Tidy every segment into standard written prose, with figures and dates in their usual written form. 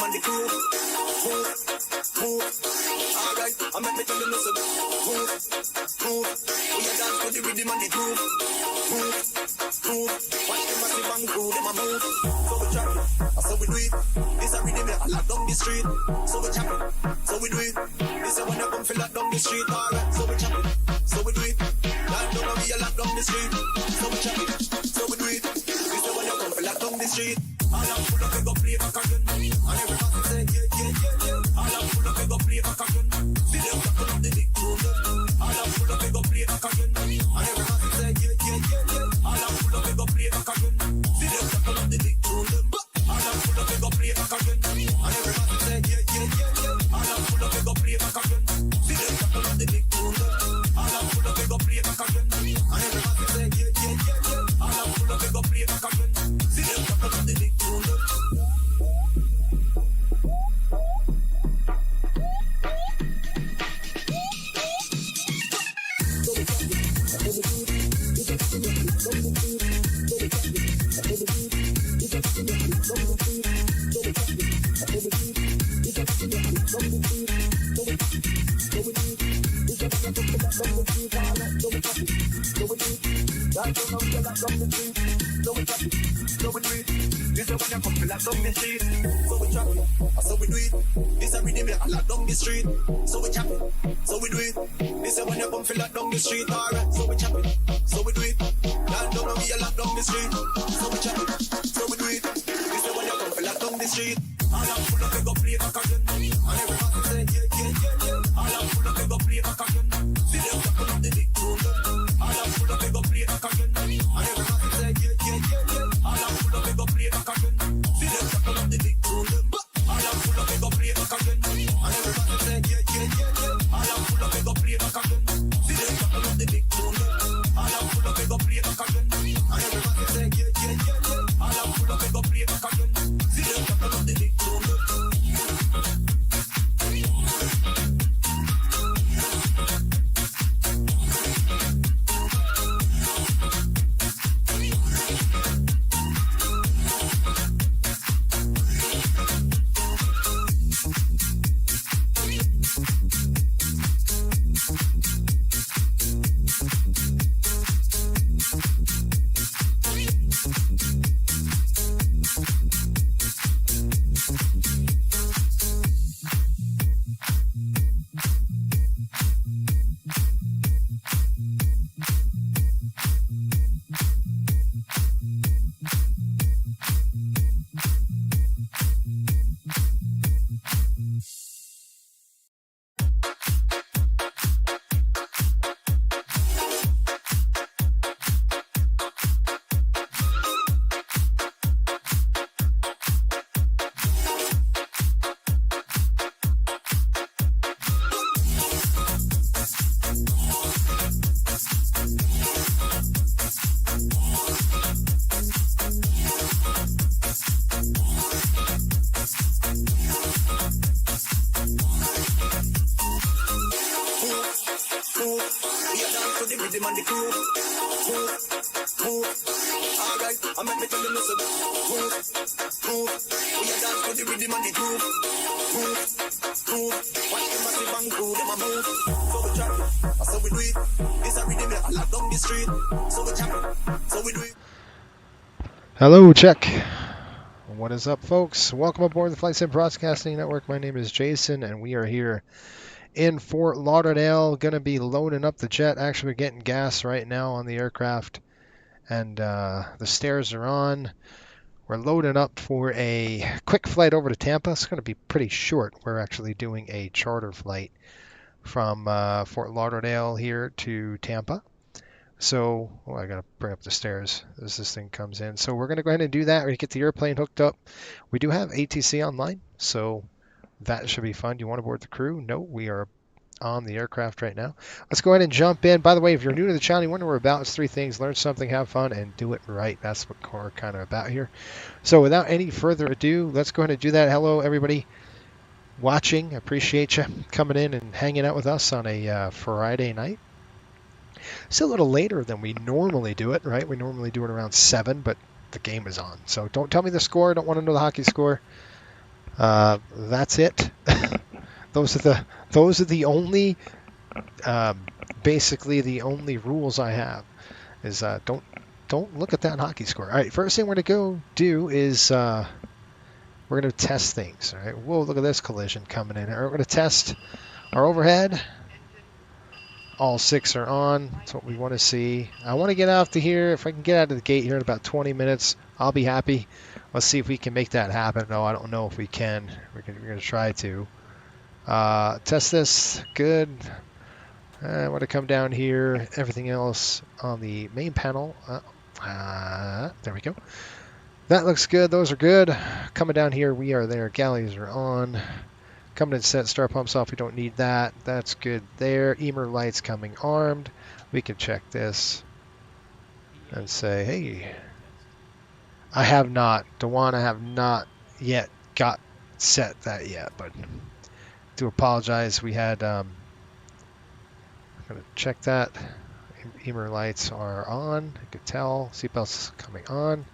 and the crew. Move, move. Alright, I make me tell you listen. Move, move. We a dance to the rhythm and the groove. Move, move. Watch them massive and crew, them a move. So we chop it, so we do it. This a rhythm I lock down the street. So we chop it, so we do it. This a when you come feel lock down the street. Alright, so we chop it, so we do it. Land down and we a lock down the street. So we chop it, so we do it. This a when you come feel lock down the street. All I'm full of, we go play back again. And everybody say, yeah, yeah, yeah, yeah. All I'm full of, we go play back again. See them talking up the big tune. All I'm full of, we go play back again. And everybody say, yeah, yeah, yeah, yeah. All I'm full of, we go play back again. See them talking up the big tune. All I'm full of, we go play back again. And everybody say, yeah, yeah, yeah, yeah. All I'm full of, we go play back again. See them talking up the big tune. All I'm full of, we go play back again. And everybody say, yeah, yeah, yeah, yeah. All I'm full of, we go play back again. See them talking up the big tune. So we do it. This a rhythm I lock down the street. So we chop it, so we do it. This a when you come feel lock down the street. Alright, so we chop it, so we do it. Land down and we a lock down the street. So we chop it, so we do it. This a when you come feel lock down the street. All I'm full of, we go play back again. And everybody say yeah, yeah, yeah, yeah. All I'm full of, we go play back again. See them talking up the big tune. All I'm full of, we go play back again. And everybody say yeah, yeah, yeah, yeah. All I'm full of, we go play back again. See them talking up the big tune. All I'm full of, we go play back again. And everybody say yeah, yeah, yeah, yeah. All I'm full of, we go play back again. See them talking up the big tune. All I'm full of, we go play back again. And everybody say yeah, yeah, yeah, yeah. All I'm full of, we go play back again. See them talking up the big tune. Hello, check. What is up, folks? Welcome aboard the Flight Sim Broadcasting Network. My name is Jason, and we are here in Fort Lauderdale. Going to be loading up the jet. Actually, we're getting gas right now on the aircraft, and the stairs are on. We're loading up for a quick flight over to Tampa. It's going to be pretty short. We're actually doing a charter flight from Fort Lauderdale here to Tampa. So, I got to bring up the stairs as this thing comes in. So we're going to go ahead and do that. We're going to get the airplane hooked up. We do have ATC online, so that should be fun. Do you want to board the crew? No, we are on the aircraft right now. Let's go ahead and jump in. By the way, if you're new to the channel, you wonder what we're about, it's three things: learn something, have fun, and do it right. That's what we're kind of about here. So without any further ado, let's go ahead and do that. Hello, everybody watching. I appreciate you coming in and hanging out with us on a Friday night. It's a little later than we normally do it, right? We normally do it around 7, but the game is on. So don't tell me the score. I don't want to know the hockey score. That's it. those are the only basically the only rules I have is don't look at that hockey score. All right, first thing we're gonna go do is we're gonna test things. All right, whoa, look at this collision coming in. All right, we're gonna test our overhead. All 6 are on. That's what we want to see. I want to get out to here. If I can get out of the gate here in about 20 minutes, I'll be happy. Let's see if we can make that happen. No, I don't know if we can. We're going to try to. Test this. Good. I want to come down here. Everything else on the main panel. There we go. That looks good. Those are good. Coming down here, we are there. Galleys are on. Coming in set, star pumps off, we don't need that. That's good there. Emer lights coming armed. We can check this and say, hey, I have not, Dewan, I have not yet got set that yet, but do apologize. We had, I'm going to check that. Emer lights are on. You can tell. Seatbelts coming on.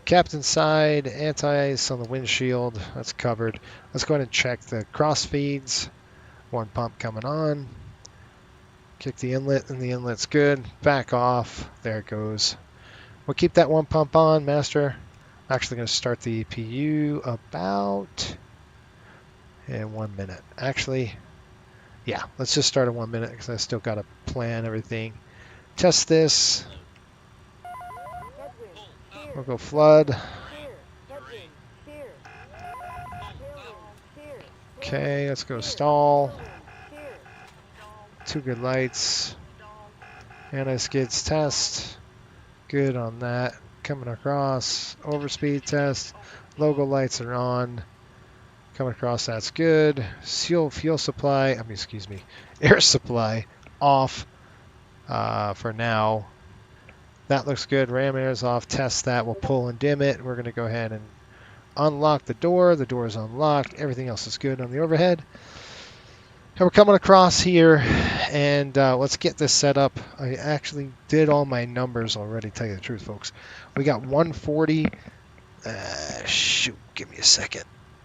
Captain's side, anti-ice on the windshield, that's covered. Let's go ahead and check the cross feeds. One pump coming on. Kick the inlet, and the inlet's good. Back off. There it goes. We'll keep that one pump on, master. I'm actually going to start the PU about in 1 minute. Actually, yeah, let's just start in 1 minute because I still got to plan everything. Test this. We'll go flood. Okay, let's go stall. 2 good lights. Anti-skids test. Good on that. Coming across. Overspeed test. Logo lights are on. Coming across, that's good. Fuel supply, air supply off for now. That looks good. Ram air is off. Test that. We'll pull and dim it. We're going to go ahead and unlock the door. The door is unlocked. Everything else is good on the overhead. And we're coming across here, and let's get this set up. I actually did all my numbers already, tell you the truth, folks. We got 140. Shoot, give me a second.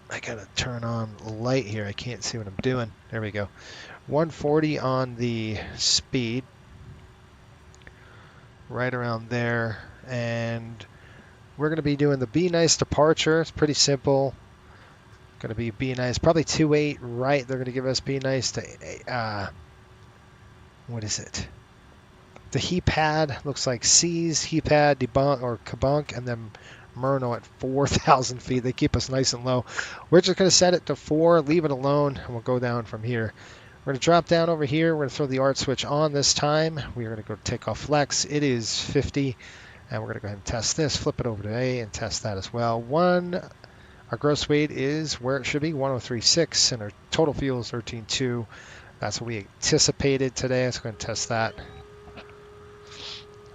I got to turn on the light here. I can't see what I'm doing. There we go. 140 on the speed. Right around there, and we're going to be doing the Be Nice departure. It's pretty simple. Going to be Be Nice, probably 28 right. They're going to give us Be Nice to what is it? The heat pad looks like C's heat pad, debunk or kabunk, and then Murno at 4,000 feet. They keep us nice and low. We're just going to set it to 4, leave it alone, and we'll go down from here. We're going to drop down over here. We're going to throw the ART switch on this time. We're going to go take off flex. It is 50. And we're going to go ahead and test this. Flip it over to A and test that as well. Our gross weight is where it should be, 103.6. And our total fuel is 13.2. That's what we anticipated today. Let's go ahead and test that.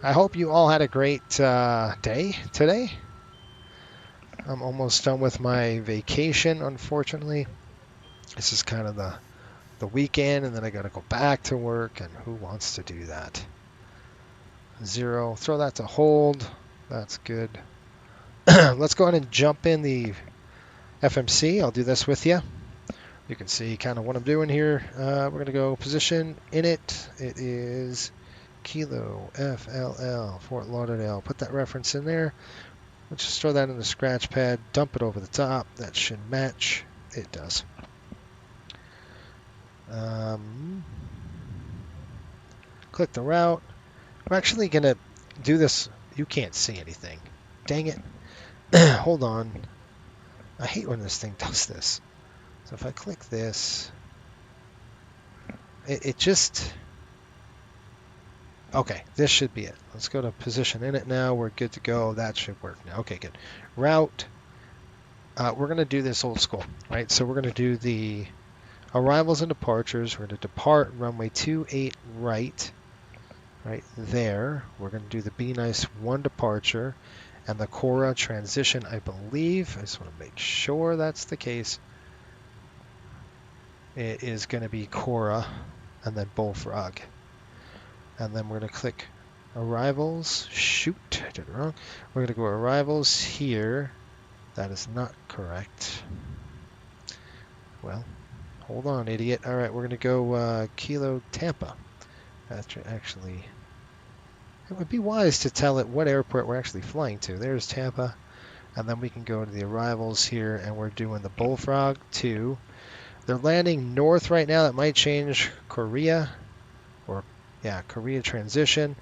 I hope you all had a great day today. I'm almost done with my vacation, unfortunately. This is kind of the weekend, and then I got to go back to work, and who wants to do that? 0. Throw that to hold. That's good. Let's go ahead and jump in the FMC. I'll do this with you. You can see kind of what I'm doing here. We're going to go position in it. It is Kilo FLL, Fort Lauderdale. Put that reference in there. Let's just throw that in the scratch pad. Dump it over the top. That should match. It does. Click the route. I'm actually going to do this. You can't see anything. Dang it. Hold on. I hate when this thing does this. So if I click this, it just... Okay, this should be it. Let's go to position in it now. We're good to go. That should work now. Okay, good. Route. We're going to do this old school, right? So we're going to do the arrivals and departures. We're going to depart runway 28 right there. We're going to do the Be Nice 1 departure and the Cora transition, I believe. I just want to make sure that's the case. It is going to be Cora and then Bullfrog. And then we're going to click arrivals. Shoot, I did it wrong. We're going to go arrivals here. That is not correct. Well, hold on, idiot. All right, we're going to go Kilo Tampa. That's actually, it would be wise to tell it what airport we're actually flying to. There's Tampa. And then we can go to the arrivals here, and we're doing the Bullfrog 2. They're landing north right now. That might change Korea. Or, yeah, Korea transition.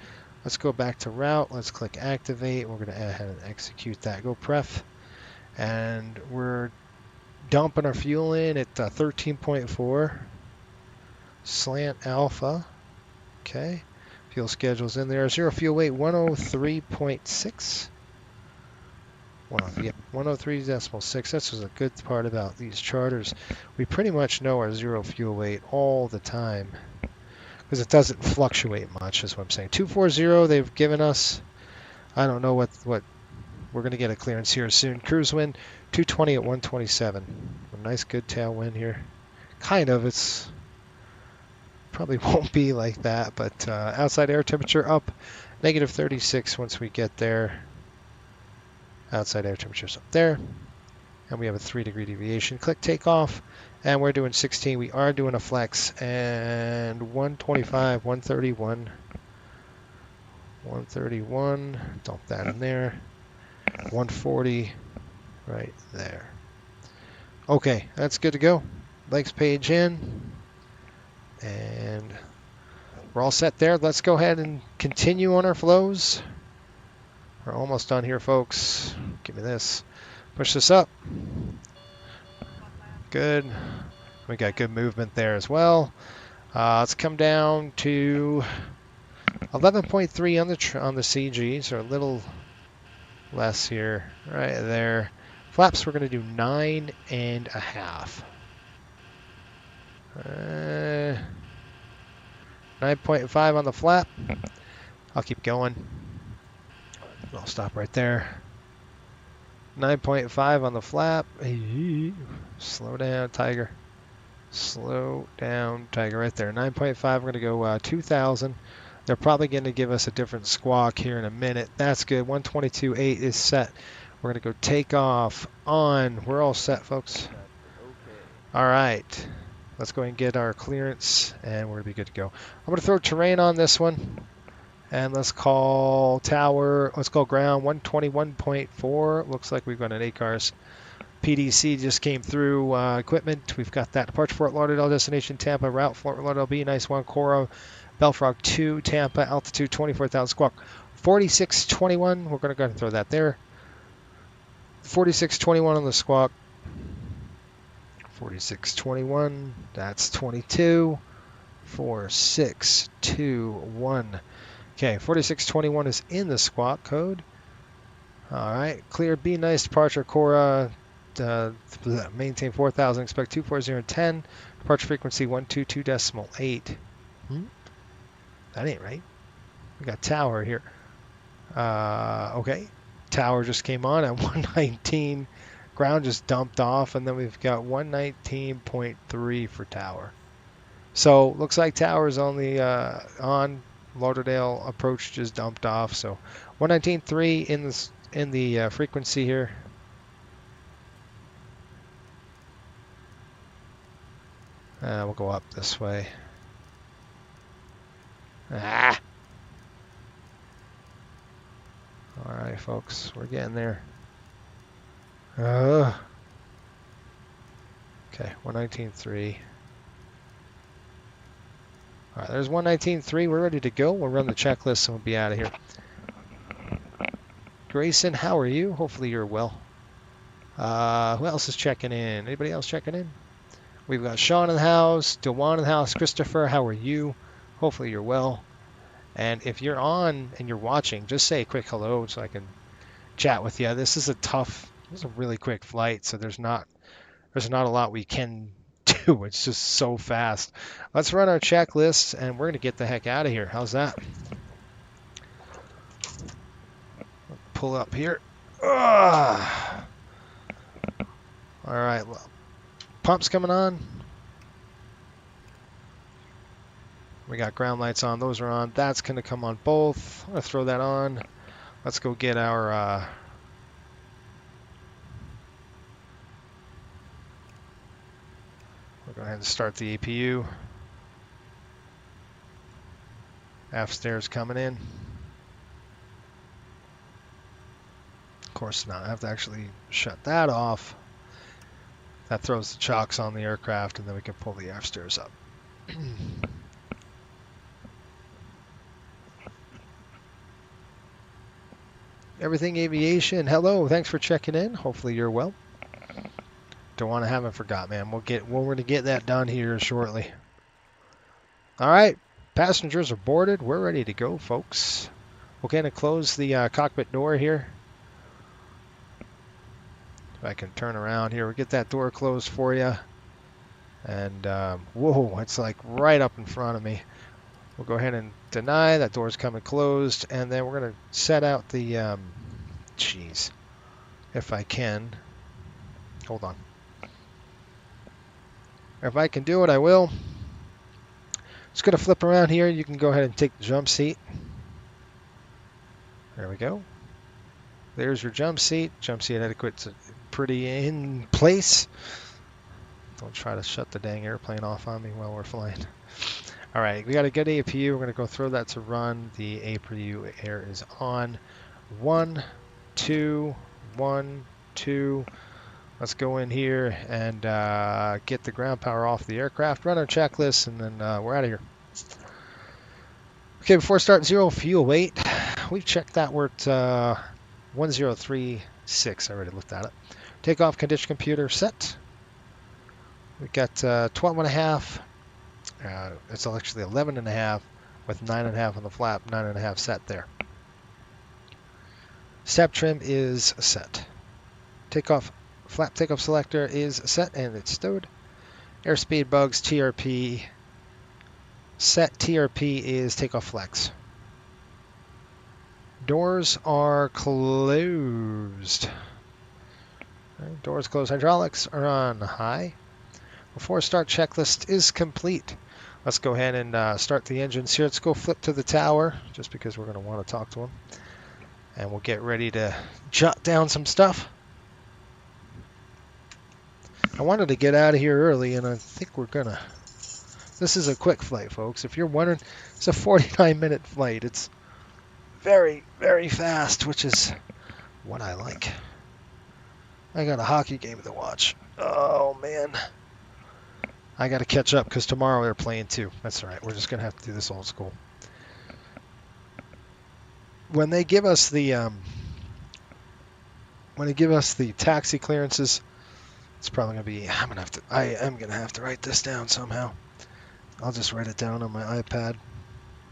Let's go back to route. Let's click activate. We're going to go ahead and execute that. Go pref. And we're dumping our fuel in at 13.4. Slant alpha. Okay. Fuel schedule's in there. Zero fuel weight 103.6. 103.6. That's a good part about these charters. We pretty much know our zero fuel weight all the time because it doesn't fluctuate much, is what I'm saying. 240 they've given us. I don't know what we're going to get a clearance here soon. Cruise wind 220 at 127. A nice good tailwind here. Kind of. It's probably won't be like that, but outside air temperature up negative 36 once we get there. Outside air temperature's up there. And we have a 3-degree deviation. Click takeoff. And we're doing 16. We are doing a flex. And 125, 131. 131. Dump that in there. 140 right there. Okay, that's good to go. Legs page in. And we're all set there. Let's go ahead and continue on our flows. We're almost done here, folks. Give me this. Push this up. Good. We got good movement there as well. Let's come down to 11.3 on the CG, so a little less here, right there. Flaps, we're going to do 9.5. 9.5 on the flap. I'll keep going. I'll stop right there. 9.5 on the flap. Slow down, Tiger. Slow down, Tiger, right there. 9.5, we're going to go 2,000. They're probably going to give us a different squawk here in a minute. That's good. 122.8 is set. We're going to go take off on. We're all set, folks. All right. Let's go ahead and get our clearance, and we're going to be good to go. I'm going to throw terrain on this one. And let's call tower, let's call ground 121.4. Looks like we've got an ACARS. PDC just came through equipment. We've got that. Departure Fort Lauderdale, destination Tampa, route Fort Lauderdale B, nice one. Cora, Belfrog 2, Tampa, altitude 24,000 squawk. 4621, we're going to go ahead and throw that there. 4621 on the squawk. 4621, that's 22. 4621. Okay, 4621 is in the squawk code. All right, clear, be nice, departure, Cora, maintain 4,000, expect 240 and 10, departure frequency 122.8. That ain't right. We got tower here. Okay, tower just came on at 119, ground just dumped off, and then we've got 119.3 for tower. So looks like tower's only on. Lauderdale approach just dumped off, so 119.3 in the frequency here. We'll go up this way. All right, folks, we're getting there. Okay, 119.3. All right, there's 119.3. We're ready to go. We'll run the checklist and we'll be out of here. Grayson, how are you? Hopefully you're well. Who else is checking in? Anybody else checking in? We've got Sean in the house, Dewan in the house. Christopher, how are you? Hopefully you're well. And if you're on and you're watching, just say a quick hello so I can chat with you. This is a really quick flight, so there's not a lot we can do. It's just so fast. Let's run our checklist and we're going to get the heck out of here. How's that? Pull up here. All right. Well, pumps coming on. We got ground lights on. Those are on. That's going to come on both. I'm going to throw that on. Let's go get our ahead and start the APU. Aft stairs coming in. Of course not. I have to actually shut that off. That throws the chocks on the aircraft, and then we can pull the aft stairs up. Everything Aviation, hello. Thanks for checking in. Hopefully you're well. Don't want to haven't forgot, man. We're going to get that done here shortly. All right, passengers are boarded. We're ready to go, folks. We're going to close the cockpit door here. If I can turn around here, we'll get that door closed for you. And whoa, it's like right up in front of me. We'll go ahead and deny that door's coming closed, and then we're going to set out the if I can. Hold on. If I can do it, I will. Just going to flip around here. You can go ahead and take the jump seat. There we go. There's your jump seat. Jump seat etiquette's pretty in place. Don't try to shut the dang airplane off on me while we're flying. All right, we got a good APU. We're going to go throw that to run. The APU air is on. 1, 2, 1, 2. Let's go in here and get the ground power off the aircraft, run our checklist, and then we're out of here. Okay, before start, 0 fuel weight. We've checked that. We're at 1036. I already looked at it. Takeoff condition computer set. We've got 12.5. It's actually 11.5 with 9.5 on the flap, 9.5 set there. Step trim is set. Flap takeoff selector is set and it's stowed. Airspeed bugs TRP set. TRP is takeoff flex. Doors are closed. Right, doors closed. Hydraulics are on high. Before start checklist is complete. Let's go ahead and start the engines here. Let's go flip to the tower just because we're going to want to talk to them. And we'll get ready to jot down some stuff. I wanted to get out of here early, and I think we're going to. This is a quick flight, folks. If you're wondering, it's a 49-minute flight. It's very, very fast, which is what I like. I got a hockey game to watch. Oh, man. I got to catch up because tomorrow they're playing too. That's all right. We're just going to have to do this old school. When they give us the taxi clearances, it's probably going to be. I am going to have to write this down somehow. I'll just write it down on my iPad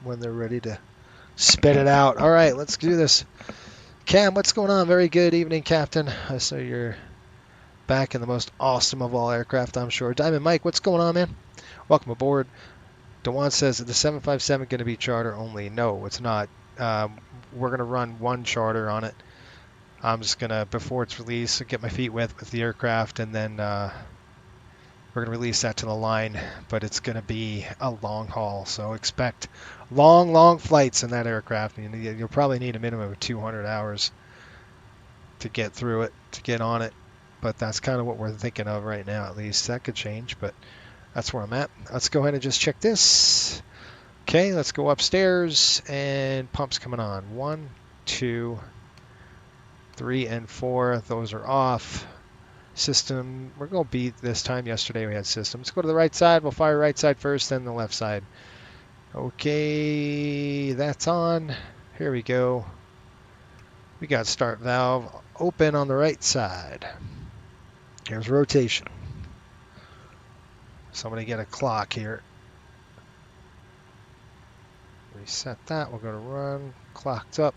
when they're ready to spit it out. All right, let's do this. Cam, what's going on? Very good evening, Captain. I saw you're back in the most awesome of all aircraft, I'm sure. Diamond Mike, what's going on, man? Welcome aboard. Dewan says, the 757 going to be charter only? No, it's not. We're going to run one charter on it. I'm just going to, before it's released, get my feet wet with the aircraft, and then we're going to release that to the line. But it's going to be a long haul, so expect long, long flights in that aircraft. You'll probably need a minimum of 200 hours to get through it, to get on it. But that's kind of what we're thinking of right now, at least. That could change, but that's where I'm at. Let's go ahead and just check this. Okay, let's go upstairs, and pumps coming on. 1, 2, 3, and 4. Those are off. System, we're going to beat this time. Yesterday we had system. Let's go to the right side. We'll fire right side first, then the left side. Okay, that's on. Here we go. We got start valve open on the right side. Here's rotation. Somebody get a clock here. Reset that. We're going to run. Clocked up.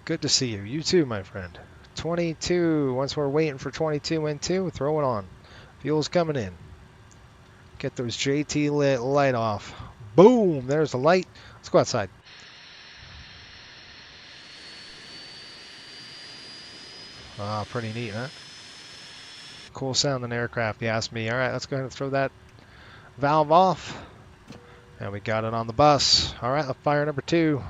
Good to see you. You too, my friend. 22. Once we're waiting for 22 and 2, throw it on. Fuel's coming in. Get those JT lit light off. Boom! There's the light. Let's go outside. Ah, pretty neat, huh? Cool sounding aircraft, you asked me. All right, let's go ahead and throw that valve off. And we got it on the bus. All right, let's fire number 2.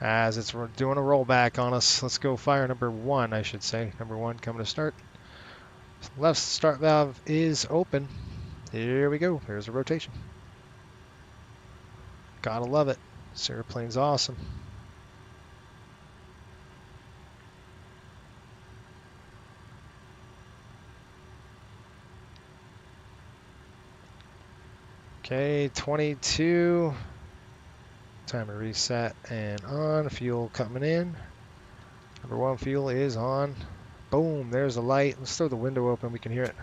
as it's doing a rollback on us. Let's go fire number 1, I should say. Number 1 coming to start. Left start valve is open. Here we go. There's a rotation. Gotta love it. This airplane's awesome. Okay, 22. Timer reset and on. Fuel coming in. Number 1 fuel is on. Boom, there's the light. Let's throw the window open. We can hear it.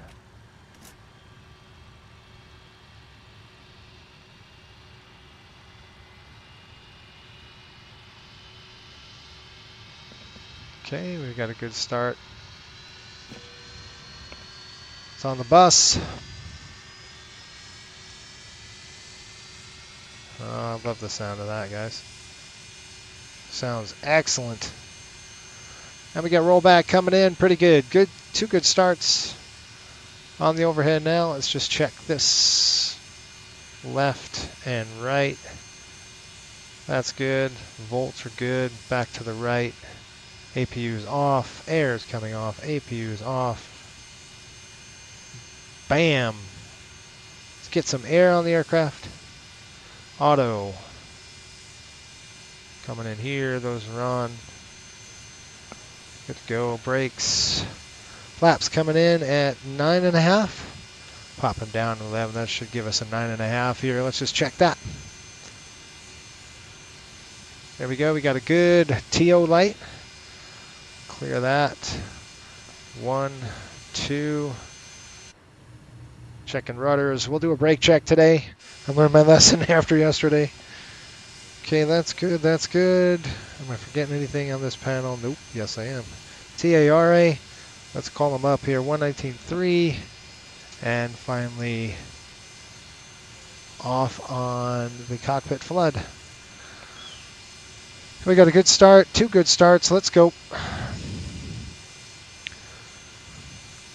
Okay, we got a good start. It's on the bus. Oh, I love the sound of that, guys. Sounds excellent. And we got rollback coming in pretty good. Good, 2 good starts on the overhead now. Let's just check this. Left and right. That's good. Volts are good. Back to the right. APU's off. Air is coming off. APU's off. Bam. Let's get some air on the aircraft. Auto. Coming in here. Those are on. Good to go. Brakes. Flaps coming in at 9.5. Pop them down to 11. That should give us a 9.5 here. Let's just check that. There we go. We got a good TO light. Clear that. 1, 2. Checking rudders. We'll do a brake check today. I learned my lesson after yesterday. Okay, that's good. That's good. Am I forgetting anything on this panel? Nope. Yes, I am. TARA. Let's call them up here. 119.3. And finally, off on the cockpit flood. We got a good start. 2 good starts. Let's go.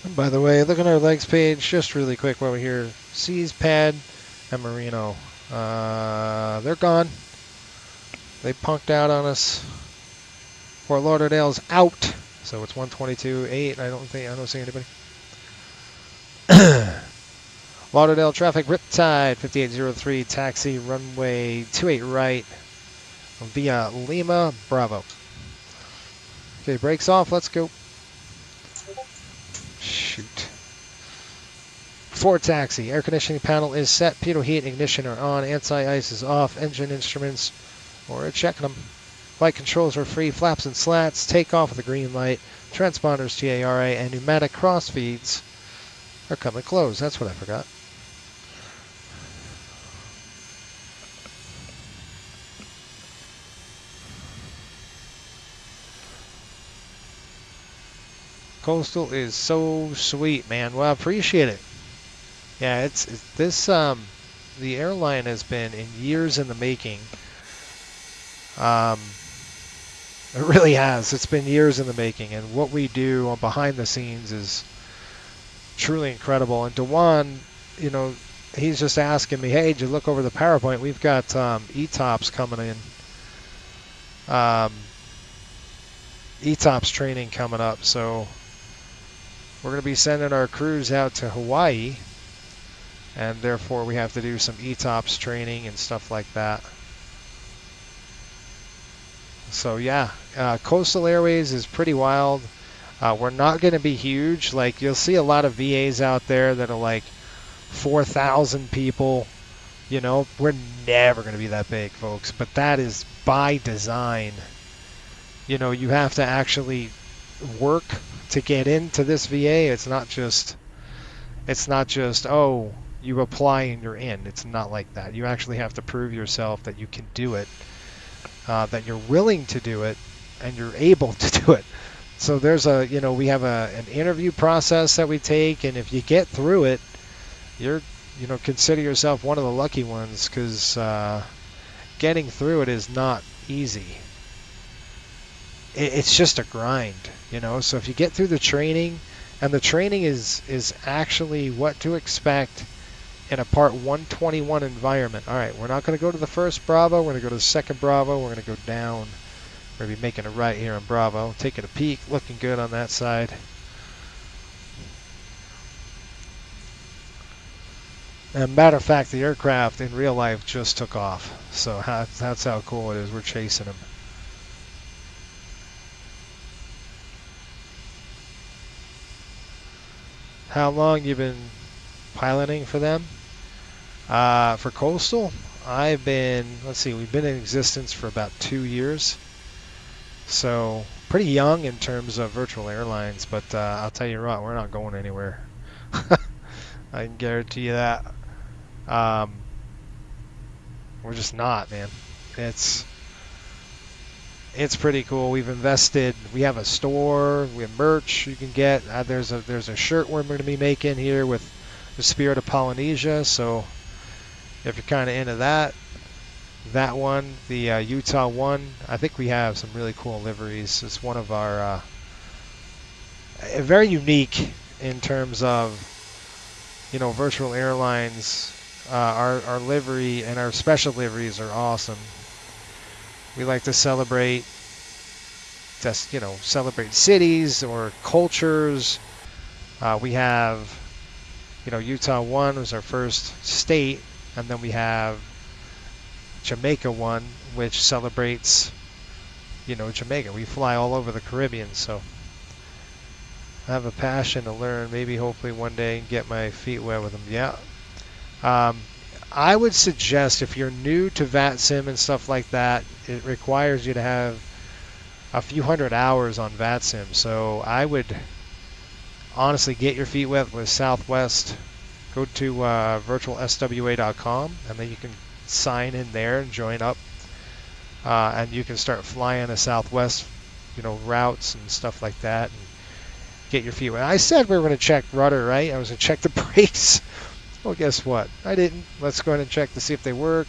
And by the way, look at our legs page just really quick while we're here. Seas, Pad, and Marino. They're gone. They punked out on us. Fort Lauderdale's out. So it's 122.8. I don't see anybody. Lauderdale traffic, Riptide, 5803, taxi, runway 28 right, via Lima, Bravo. Okay, brakes off, let's go. Shoot. For taxi, air conditioning panel is set, pitot heat, ignition are on, anti-ice is off, engine instruments, we're checking them. Flight controls are free, flaps and slats, take off with a green light, transponders TARA, and pneumatic cross feeds are coming close. That's what I forgot. Coastal is so sweet, man. Well, I appreciate it. Yeah, it's this the airline has been in years in the making. It really has. It's been years in the making, and what we do on behind the scenes is truly incredible. And Dewan, you know, he's just asking me, hey, did you look over the PowerPoint? We've got ETOPS coming in. ETOPS training coming up, so we're going to be sending our crews out to Hawaii, and therefore we have to do some ETOPS training and stuff like that. So yeah, Coastal Airways is pretty wild. We're not going to be huge. Like, you'll see a lot of VAs out there that are like 4,000 people. You know, we're never going to be that big, folks. But that is by design. You know, you have to actually work to get into this VA. It's not just, oh, you apply and you're in. It's not like that. You actually have to prove yourself that you can do it, that you're willing to do it, and you're able to do it. So there's a, you know, we have an interview process that we take, and if you get through it, you're, you know, consider yourself one of the lucky ones, because getting through it is not easy. It's just a grind, you know. So if you get through the training, and the training is actually what to expect in a Part 121 environment. All right, we're not going to go to the first Bravo. We're going to go to the second Bravo. We're going to go down We're going to be making a right here on Bravo. Taking a peek. Looking good on that side. And matter of fact, the aircraft in real life just took off. So that's how cool it is. We're chasing them. How long you been piloting for them? For Coastal, I've been, let's see, we've been in existence for about 2 years. So pretty young in terms of virtual airlines, but I'll tell you what, we're not going anywhere. I can guarantee you that. We're just not, man. It's pretty cool. We've invested. We have a store. We have merch you can get. There's a shirt we're going to be making here with the spirit of Polynesia. So if you're kind of into that one, the Utah one, I think we have some really cool liveries. It's one of our very unique in terms of, you know, virtual airlines. Our livery and our special liveries are awesome. We like to celebrate, just, you know, celebrate cities or cultures. We have, you know, Utah 1 was our first state, and then we have Jamaica 1, which celebrates, you know, Jamaica. We fly all over the Caribbean, so I have a passion to learn. Maybe hopefully one day get my feet wet with them. Yeah. I would suggest if you're new to VATSIM and stuff like that, it requires you to have a few hundred hours on VATSIM. So I would honestly get your feet wet with Southwest. Go to virtualswa.com, and then you can sign in there and join up, and you can start flying the Southwest, you know, routes and stuff like that, and get your feet wet. I said we were going to check rudder, right? I was going to check the brakes. Well, guess what? I didn't. Let's go ahead and check to see if they work.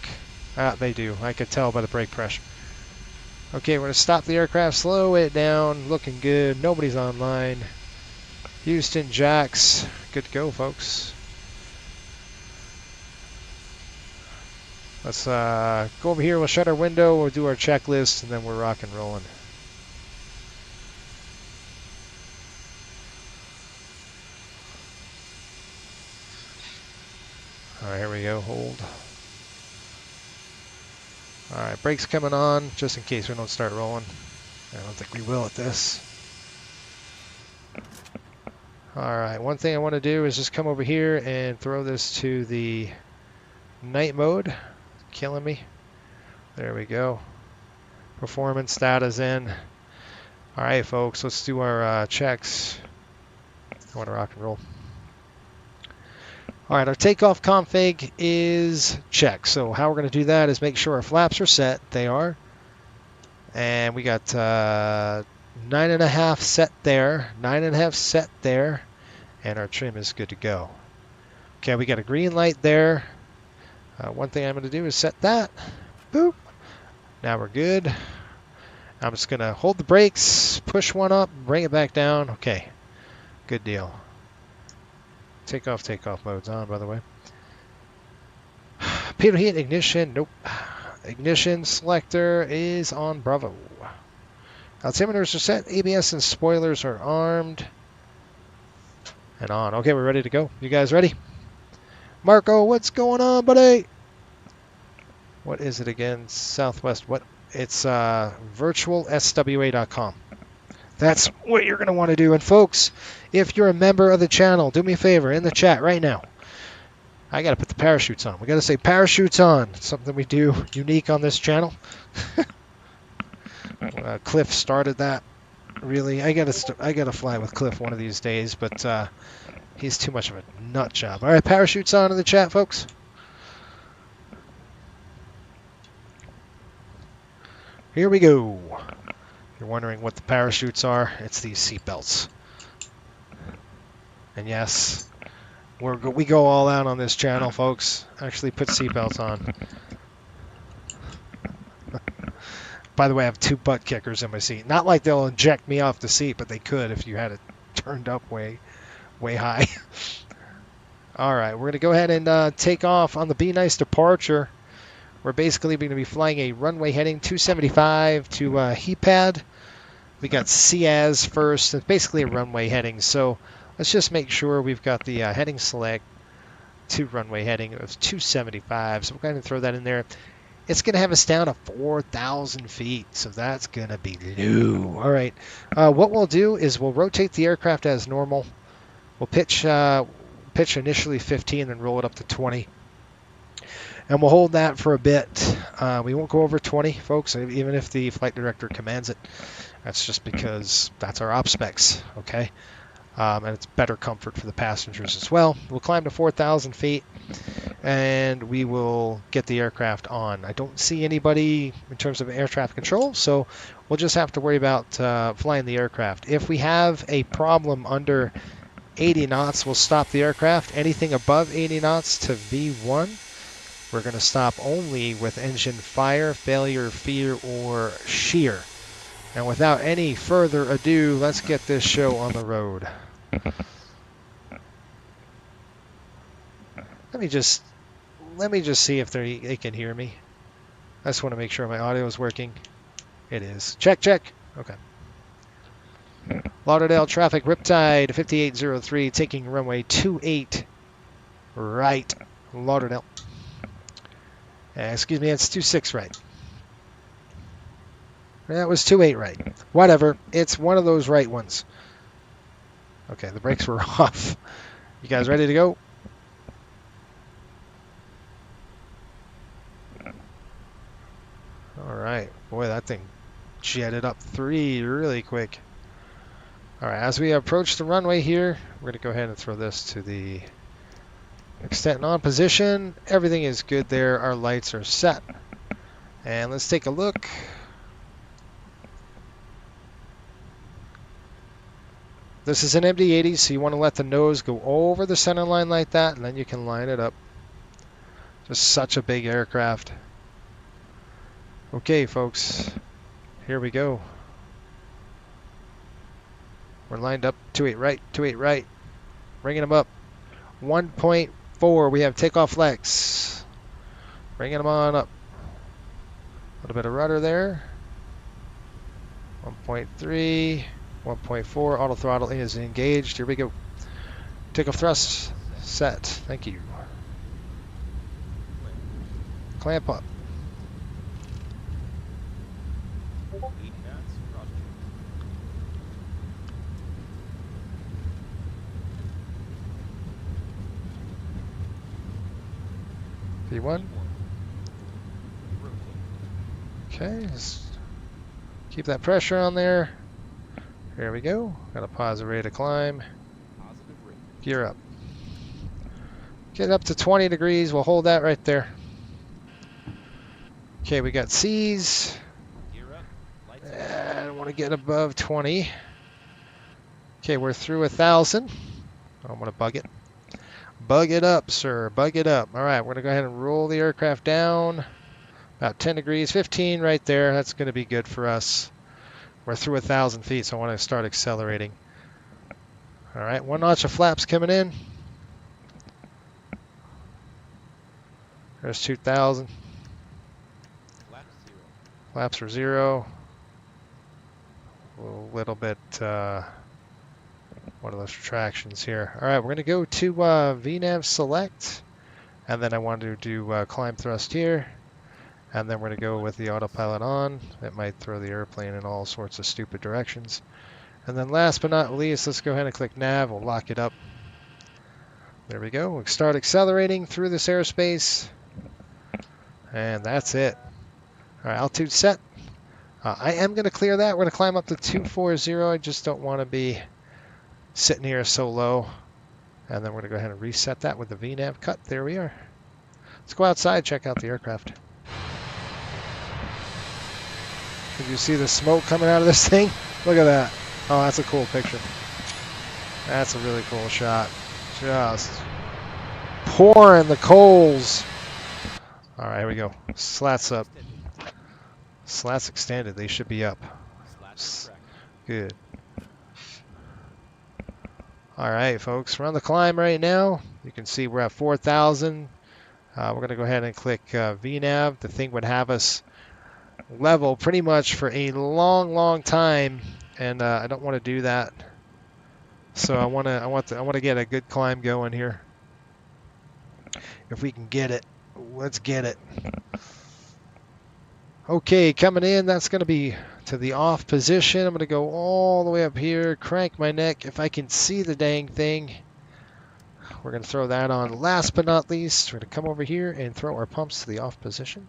They do. I could tell by the brake pressure. Okay, we're going to stop the aircraft, slow it down, looking good. Nobody's online. Houston, Jacks, good to go, folks. Let's go over here. We'll shut our window. We'll do our checklist, and then we're rock and rolling. All right, here we go. Hold. All right, brakes coming on, just in case we don't start rolling. I don't think we will at this. All right, one thing I want to do is just come over here and throw this to the night mode. Killing me. There we go. Performance data's in. All right, folks, let's do our checks. I want to rock and roll. All right, our takeoff config is checked. So how we're going to do that is make sure our flaps are set. They are. And we got 9.5 set there, 9.5 set there, and our trim is good to go. Okay, we got a green light there. One thing I'm going to do is set that. Boop. Now we're good. I'm just going to hold the brakes, push one up, bring it back down. Okay, good deal. Takeoff mode's on, by the way. Pitot heat ignition, nope. Ignition selector is on Bravo. Altimeters are set, ABS and spoilers are armed. And on. Okay, we're ready to go. You guys ready? Marco, what's going on, buddy? What is it again? Southwest, what? It's virtualswa.com. That's what you're going to want to do. And folks, if you're a member of the channel, do me a favor in the chat right now. I got to put the parachutes on. We got to say parachutes on. It's something we do unique on this channel. Cliff started that. Really, I got to fly with Cliff one of these days, but he's too much of a nut job. All right, parachutes on in the chat, folks. Here we go. You're wondering what the parachutes are. It's these seat belts. And yes, we go all out on this channel, folks. Actually put seat belts on. By the way, I have 2 butt kickers in my seat. Not like they'll eject me off the seat, but they could if you had it turned up way high. All right, we're going to go ahead and take off on the Be Nice departure. We're basically going to be flying a runway heading 275 to heat pad. We got CAS first. It's basically a runway heading, so let's just make sure we've got the heading select to runway heading of 275. So we're going to throw that in there. It's going to have us down to 4,000 feet, so that's going to be low. All right, what we'll do is we'll rotate the aircraft as normal. We'll pitch initially 15, then roll it up to 20. And we'll hold that for a bit. We won't go over 20, folks, even if the flight director commands it. That's just because that's our op specs, okay? And it's better comfort for the passengers as well. We'll climb to 4,000 feet, and we will get the aircraft on. I don't see anybody in terms of air traffic control, so we'll just have to worry about flying the aircraft. If we have a problem under 80 knots, we'll stop the aircraft. Anything above 80 knots to V1, we're going to stop only with engine fire, failure, fear, or shear. And without any further ado, let's get this show on the road. Let me just see if they can hear me. I just want to make sure my audio is working. It is. Check, check. Okay. Lauderdale traffic, Riptide 5803, taking runway 28 right, Lauderdale. Excuse me, it's 26 right. That was 28 right. Whatever. It's one of those right ones. Okay, the brakes were off. You guys ready to go? All right. Boy, that thing jetted up 3 really quick. All right, as we approach the runway here, we're going to go ahead and throw this to the extent and on position. Everything is good there. Our lights are set. And let's take a look. This is an MD-80, so you want to let the nose go over the center line like that, and then you can line it up. Just such a big aircraft. Okay, folks, here we go. We're lined up, 28 right, 28 right. Bringing them up. 1.4, we have takeoff flex. Bringing them on up. A little bit of rudder there. 1.3. 1.4, auto throttle is engaged. Here we go. Takeoff thrust set. Thank you. Clamp up. V1. Okay, just keep that pressure on there. Here we go. Got a positive rate of climb. Gear up. Get up to 20 degrees. We'll hold that right there. Okay, we got C's. And I want to get above 20. Okay, we're through 1,000. I'm going to bug it. Bug it up, sir. Bug it up. All right, we're going to go ahead and roll the aircraft down. About 10 degrees, 15 right there. That's going to be good for us. We're through 1,000 feet, so I want to start accelerating. All right, 1 notch of flaps coming in. There's 2,000. Flaps are 0. A little bit, one of those retractions here. All right, we're going to go to VNAV select, and then I want to do climb thrust here. And then we're going to go with the autopilot on. It might throw the airplane in all sorts of stupid directions. And then last but not least, let's go ahead and click nav. We'll lock it up. There we go. We'll start accelerating through this airspace. And that's it. All right, altitude set. I am going to clear that. We're going to climb up to 240. I just don't want to be sitting here so low. And then we're going to go ahead and reset that with the VNAV cut. There we are. Let's go outside, check out the aircraft. Did you see the smoke coming out of this thing? Look at that. Oh, that's a cool picture. That's a really cool shot. Just pouring the coals. All right, here we go. Slats up. Slats extended. They should be up. Good. All right, folks. We're on the climb right now. You can see we're at 4,000. We're going to go ahead and click VNAV. The thing would have us level pretty much for a long time, and I don't want to do that. So I want to get a good climb going here. If we can get it, let's get it. Okay, coming in, that's going to be to the off position. I'm going to go all the way up here, crank my neck if I can see the dang thing. We're going to throw that on. Last but not least, we're going to come over here and throw our pumps to the off position.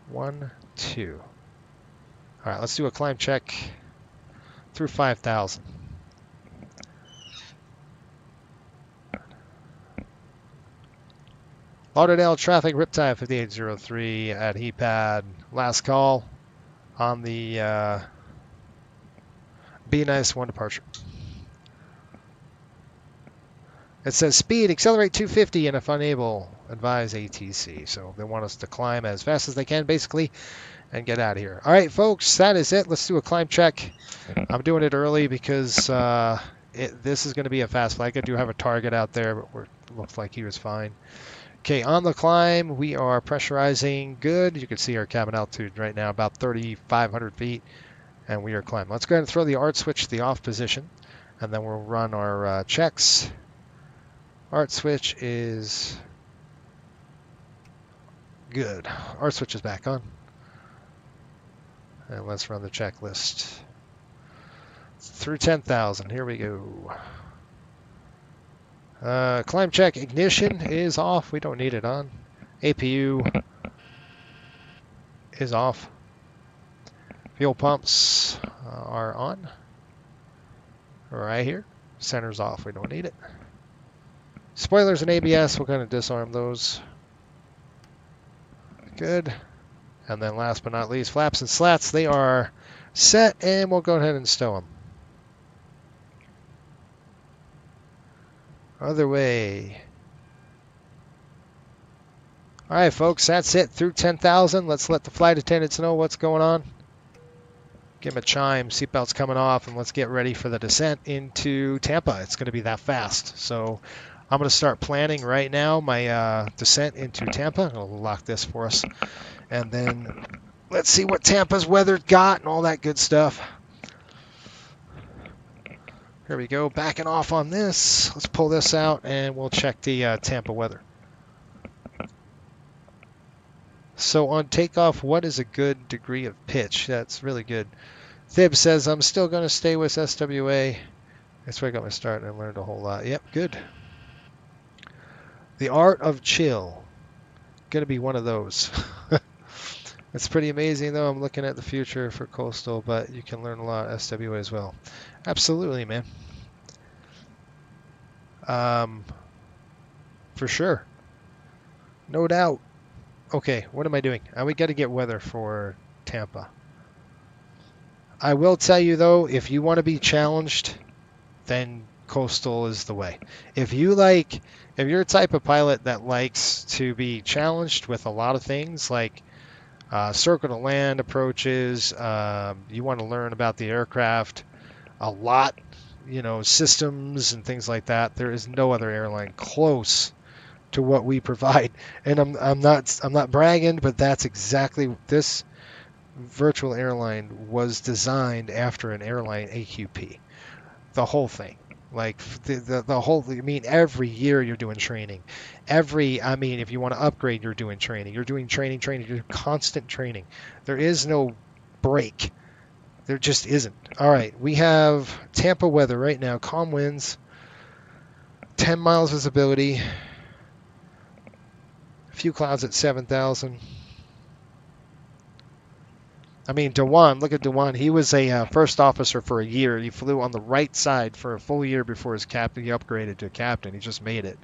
1, 2. All right, let's do a climb check through 5,000. Lauderdale traffic, Riptide 5803 at HEPAD. Last call on the Be Nice 1 departure. It says speed, accelerate 250, and if unable, advise ATC. So they want us to climb as fast as they can, basically, and get out of here. All right, folks, that is it. Let's do a climb check. I'm doing it early because this is going to be a fast flight. I do have a target out there, but it looks like he was fine. Okay, on the climb, we are pressurizing good. You can see our cabin altitude right now, about 3,500 feet, and we are climbing. Let's go ahead and throw the ART switch to the off position, and then we'll run our checks. ART switch is good. ART switch is back on. And let's run the checklist. Through 10,000, here we go. Climb check, ignition is off. We don't need it on. APU is off. Fuel pumps are on. Right here. Center's off. We don't need it. Spoilers and ABS, we're going to disarm those. Good. And then last but not least, flaps and slats, they are set, and we'll go ahead and stow them. Other way. All right, folks, that's it. Through 10,000. Let's let the flight attendants know what's going on. Give them a chime. Seatbelt's coming off, and let's get ready for the descent into Tampa. It's going to be that fast. So I'm going to start planning right now my descent into Tampa. I'll lock this for us. And then let's see what Tampa's weather got and all that good stuff. Here we go, backing off on this. Let's pull this out and we'll check the Tampa weather. So on takeoff, what is a good degree of pitch? That's really good. Thib says, I'm still going to stay with SWA. That's where I got my start and I learned a whole lot. Yep, good. The art of chill. Going to be one of those. It's pretty amazing, though. I'm looking at the future for coastal, but you can learn a lot SWA as well. Absolutely, man. For sure. No doubt. Okay, what am I doing? We got to get weather for Tampa. I will tell you, though, if you want to be challenged, then coastal is the way. If you're a type of pilot that likes to be challenged with a lot of things, like circle to land approaches, you want to learn about the aircraft a lot, systems and things like that. There is no other airline close to what we provide, and I'm not bragging, but that's exactly this virtual airline was designed after an airline AQP. The whole thing. Like the whole, every year you're doing training. If you want to upgrade, you're doing training. You're doing training. You're doing constant training. There is no break. There just isn't. All right, we have Tampa weather right now. Calm winds, 10 miles visibility, a few clouds at 7,000. Dewan, look at Dewan. He was a first officer for a year. He flew on the right side for a full year before his captain. He upgraded to a captain. He just made it.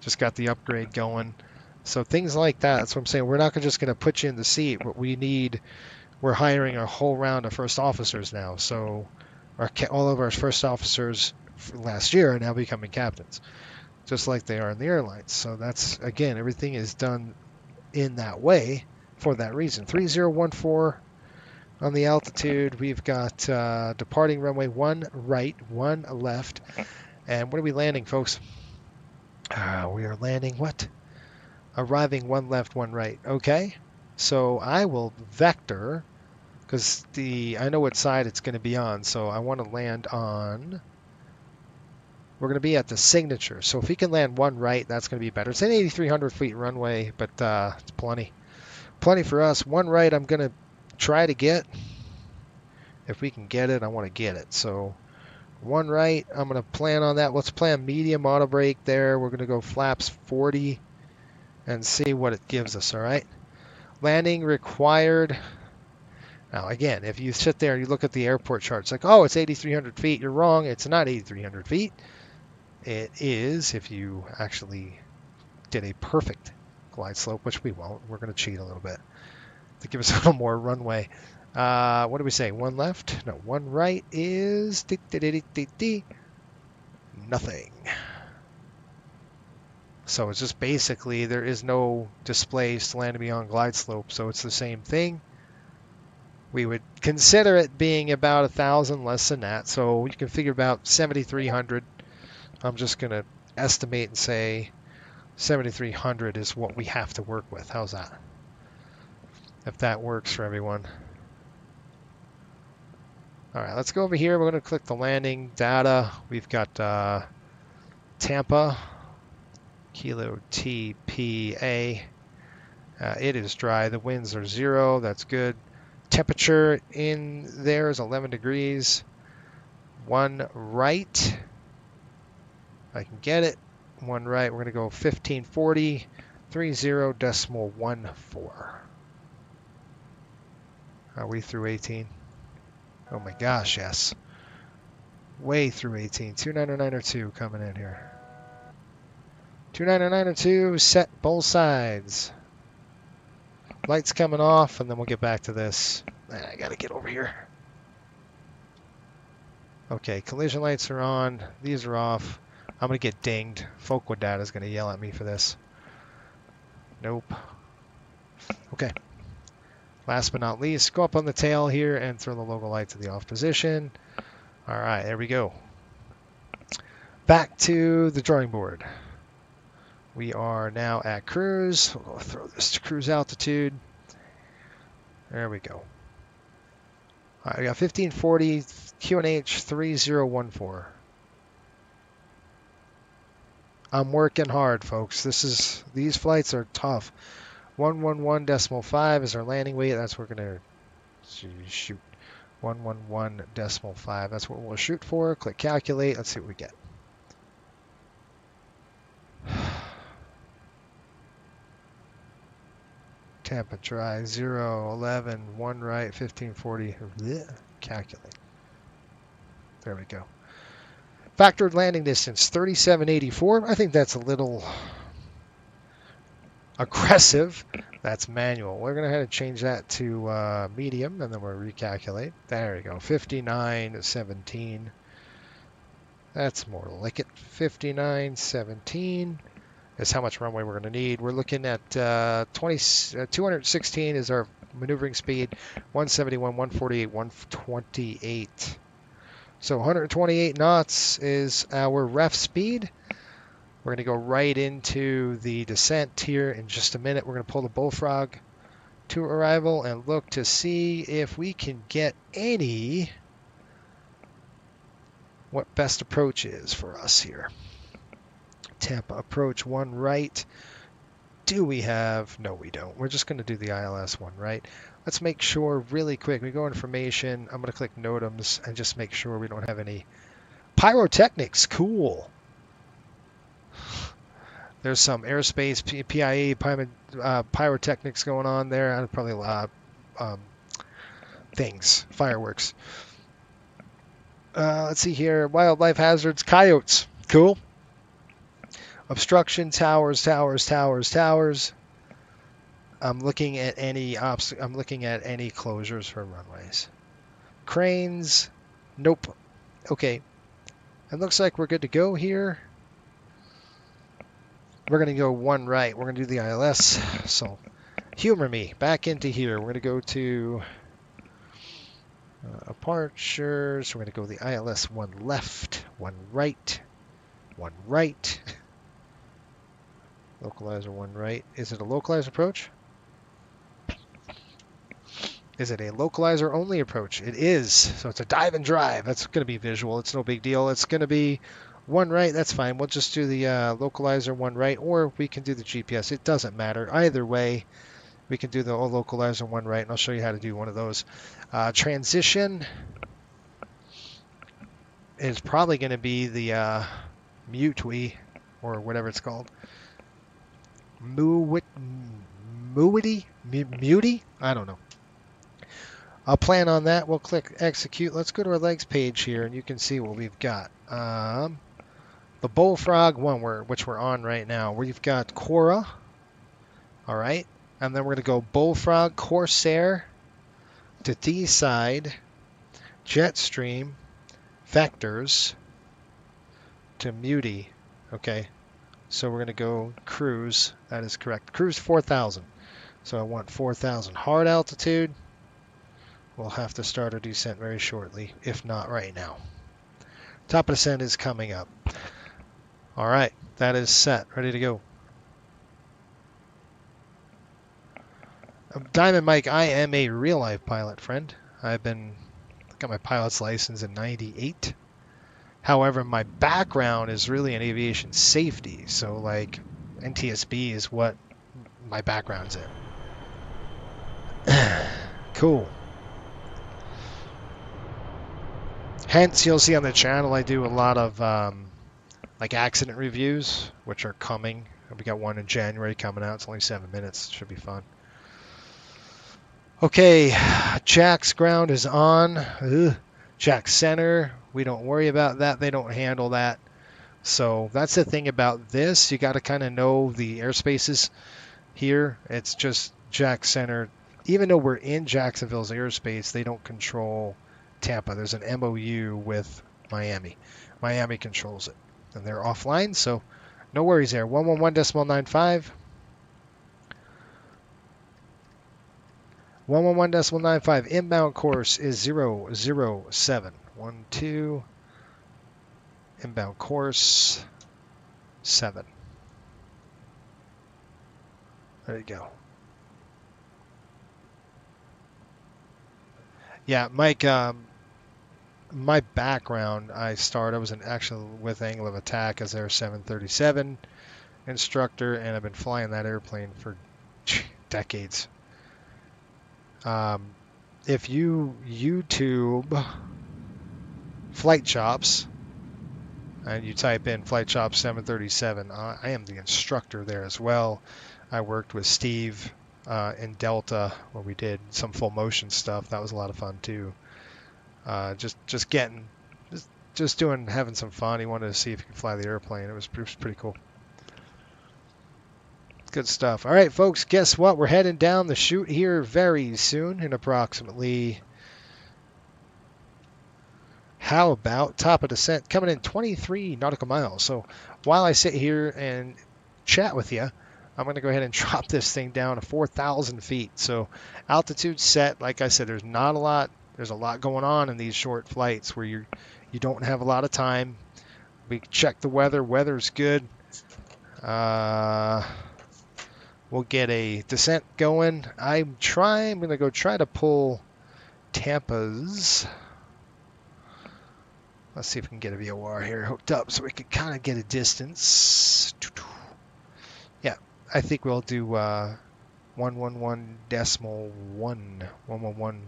Just got the upgrade going. So things like that. That's what I'm saying. We're not just going to put you in the seat. What we need, we're hiring a whole round of first officers now. So all of our first officers last year are now becoming captains, just like they are in the airlines. So that's, again, everything is done in that way for that reason. 3014. On the altitude, we've got departing runway 1 right, 1 left. And what are we landing, folks? We are landing what? Arriving one left, one right. Okay. So I will vector, because I know what side it's going to be on. So I want to land on, we're going to be at the signature. So if we can land one right, that's going to be better. It's an 8,300 feet runway, but it's plenty. Plenty for us. One right I'm going to try to get. If we can get it, I want to get it. So one right, I'm going to plan on that. Let's plan medium auto brake there. We're going to go flaps 40 and see what it gives us, all right? Landing required. Now, again, if you sit there and you look at the airport chart, it's like, oh, it's 8,300 feet. You're wrong. It's not 8,300 feet. It is if you actually did a perfect glide slope, which we won't. We're going to cheat a little bit to give us a little more runway. What do we say? One left? No, one right is nothing. So it's just basically there is no displaced land beyond glide slope, so it's the same thing. We would consider it being about 1,000 less than that, so you can figure about 7,300. I'm just going to estimate and say 7,300 is what we have to work with. How's that? If that works for everyone. All right, let's go over here. We're going to click the landing data. We've got Tampa, Kilo TPA. It is dry. The winds are 0. That's good. Temperature in there is 11 degrees. One right. I can get it. One right. We're going to go 1540, 30.14. Are we through 18? Oh my gosh, yes. Way through 18. 290902 coming in here. 290902, set both sides. Lights coming off, and then we'll get back to this. I gotta get over here. Okay, collision lights are on. These are off. I'm gonna get dinged. Focal data is gonna yell at me for this. Nope. Okay. Last but not least, go up on the tail here and throw the logo light to the off position. All right, there we go. Back to the drawing board. We are now at cruise. We'll throw this to cruise altitude. There we go. All right, we got 1540, QNH 3014. I'm working hard, folks. These flights are tough. 111.5 is our landing weight. That's what we're going to shoot. 111.5. That's what we'll shoot for. Click calculate. Let's see what we get. Tampa dry 0, 11, 1 right, 1540. Calculate. There we go. Factored landing distance 3784. I think that's a little aggressive. That's manual. We're going to have to change that to medium, and then we'll recalculate. There we go. 5917. That's more like it. 5917 is how much runway we're going to need. We're looking at 216 is our maneuvering speed, 171, 148, 128. So 128 knots is our ref speed. We're going to go right into the descent here in just a minute. We're going to pull the bullfrog to arrival and look to see if we can get what best approach is for us here. Tampa approach 1 right. Do we have? No, we don't. We're just going to do the ILS 1 right. Let's make sure really quick. We go information. I'm going to click NOTAMs and just make sure we don't have any pyrotechnics. Cool. There's some airspace PIA pyrotechnics going on there. And probably a lot of things, fireworks. Let's see here. Wildlife hazards, coyotes. Cool. Obstruction, towers. I'm looking at any closures for runways. Cranes. Nope. Okay. It looks like we're good to go here. We're going to go 1 right. We're going to do the ILS. So humor me. Back into here. We're going to go to departures. We're going to go the ILS 1 left, 1 right, 1 right. Localizer 1 right. Is it a localizer approach? Is it a localizer only approach? It is. So it's a dive and drive. That's going to be visual. It's no big deal. It's going to be 1 right. That's fine. We'll just do the localizer 1 right, or we can do the GPS. It doesn't matter. Either way, we can do the localizer 1 right, and I'll show you how to do one of those. Transition is probably going to be the Mutwi, or whatever it's called. Muti? I don't know. I'll plan on that. We'll click execute. Let's go to our legs page here, and you can see what we've got. The Bullfrog one, which we're on right now. We've got Cora. All right. And then we're going to go Bullfrog, Corsair, to D-side, Jetstream, Vectors, to Muti. Okay. So we're going to go cruise. That is correct. Cruise 4,000. So I want 4,000 hard altitude. We'll have to start our descent very shortly, if not right now. Top of descent is coming up. All right, that is set, ready to go. Diamond Mike, I am a real-life pilot, friend. Got my pilot's license in '98. However, my background is really in aviation safety, so like NTSB is what my background's in. Cool. Hence, you'll see on the channel I do a lot of like accident reviews, which are coming. We got one in January coming out. It's only 7 minutes. Should be fun. Okay, Jack's ground is on. Jack's center. We don't worry about that. They don't handle that. So that's the thing about this. You got to kind of know the airspaces here. It's just Jack's center. Even though we're in Jacksonville's airspace, they don't control Tampa. There's an MOU with Miami. Miami controls it, and they're offline, so no worries there. 111.95. 111.95. Inbound course is 007. 12. Inbound course 7. There you go. Yeah, Mike. My background, I was actually with Angle of Attack as their 737 instructor, and I've been flying that airplane for decades. If you YouTube flight chops and you type in flight chops 737, I am the instructor there as well. I worked with Steve in Delta where we did some full motion stuff. That was a lot of fun too. Having some fun. He wanted to see if he could fly the airplane. It was pretty cool. Good stuff. All right, folks, guess what? We're heading down the chute here very soon in approximately, how about top of descent coming in 23 nautical miles. So while I sit here and chat with you, I'm going to go ahead and drop this thing down to 4,000 feet. So altitude set, like I said, there's not a lot. There's a lot going on in these short flights where you don't have a lot of time. We check the weather. Weather's good. We'll get a descent going. I'm going to go try to pull Tampa's. Let's see if we can get a VOR here hooked up so we can kind of get a distance. Yeah, I think we'll do 111.1. 111.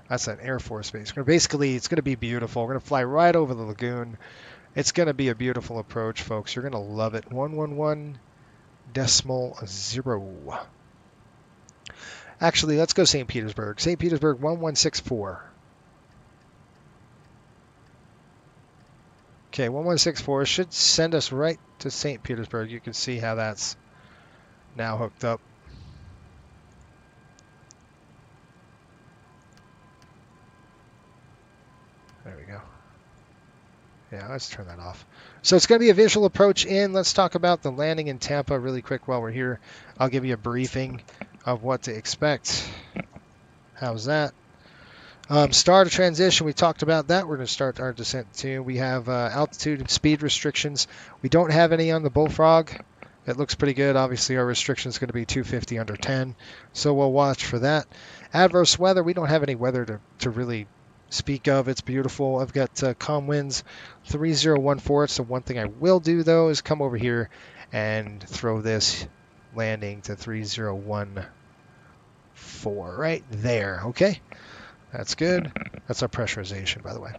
That's an Air Force base. Basically, it's going to be beautiful. We're going to fly right over the lagoon. It's going to be a beautiful approach, folks. You're going to love it. 111.0. Actually, let's go St. Petersburg. St. Petersburg 1164. Okay, 1164 should send us right to St. Petersburg. You can see how that's now hooked up. There we go. Yeah, let's turn that off. So it's going to be a visual approach in. Let's talk about the landing in Tampa really quick while we're here. I'll give you a briefing of what to expect. How's that? Start a transition. We talked about that. We're going to start our descent too. We have altitude and speed restrictions. We don't have any on the Bullfrog. It looks pretty good. Obviously, our restriction is going to be 250 under 10, so we'll watch for that. Adverse weather, we don't have any weather to really speak of. It's beautiful. I've got calm winds 3014. So one thing I will do, though, is come over here and throw this landing to 3014 right there. Okay, that's good. That's our pressurization, by the way.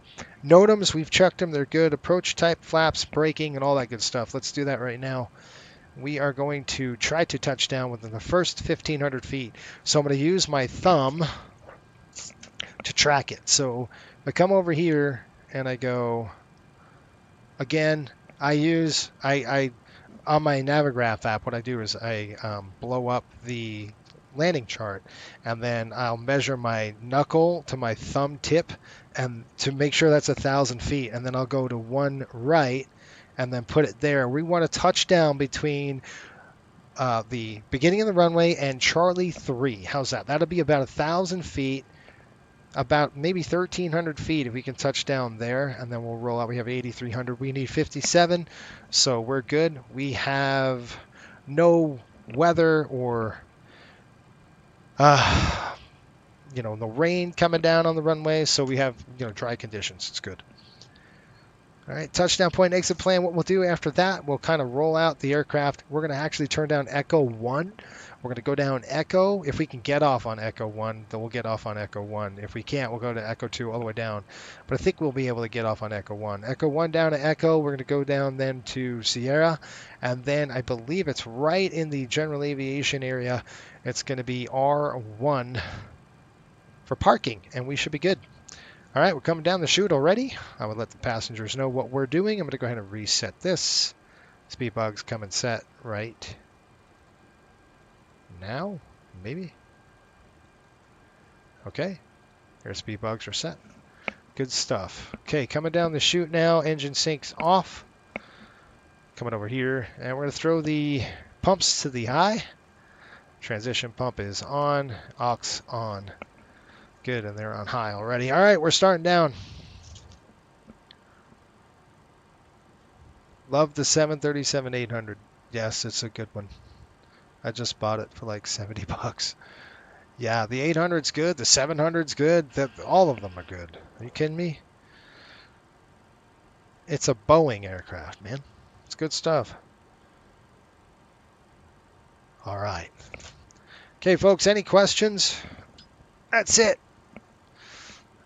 NOTAMs, we've checked them. They're good. Approach type, flaps, braking, and all that good stuff. Let's do that right now. We are going to try to touch down within the first 1,500 feet. So I'm going to use my thumb to track it. So I come over here and I go, again, I on my Navigraph app, what I do is I blow up the landing chart, and then I'll measure my knuckle to my thumb tip and to make sure that's 1,000 feet, and then I'll go to one right and then put it there. We want to touch down between the beginning of the runway and Charlie 3. How's that? That'll be about 1,000 feet, about maybe 1,300 feet if we can touch down there, and then we'll roll out. We have 8,300. We need 57, so we're good. We have no weather or no rain coming down on the runway, so we have dry conditions. It's good. All right, touchdown point, exit plan. What we'll do after that, we'll kind of roll out the aircraft. We're going to actually turn down Echo 1. We're going to go down Echo. If we can get off on Echo 1, then we'll get off on Echo 1. If we can't, we'll go to Echo 2 all the way down. But I think we'll be able to get off on Echo 1. Echo 1 down to Echo. We're going to go down then to Sierra. And then I believe it's right in the general aviation area. It's going to be R1 for parking, and we should be good. All right, we're coming down the chute already. I would let the passengers know what we're doing. I'm going to go ahead and reset this. Speed bugs come and set right now, maybe. Okay, our speed bugs are set. Good stuff. Okay, coming down the chute now. Engine sinks off. Coming over here, and we're going to throw the pumps to the high. Transition pump is on. Aux on. Good, and they're on high already. All right, we're starting down. Love the 737-800. Yes, it's a good one. I just bought it for like 70 bucks. Yeah, the 800's good. The 700's good. All of them are good. Are you kidding me? It's a Boeing aircraft, man. It's good stuff. All right. Okay, folks, any questions? That's it.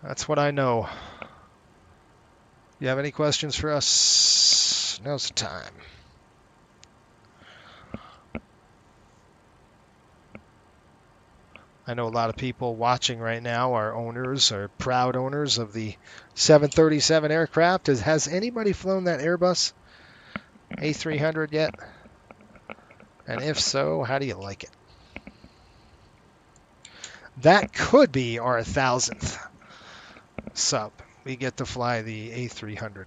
That's what I know. You have any questions for us? Now's the time. I know a lot of people watching right now are owners or proud owners of the 737 aircraft. Has anybody flown that Airbus A300 yet? And if so, how do you like it? That could be our 1,000th sub. We get to fly the A300.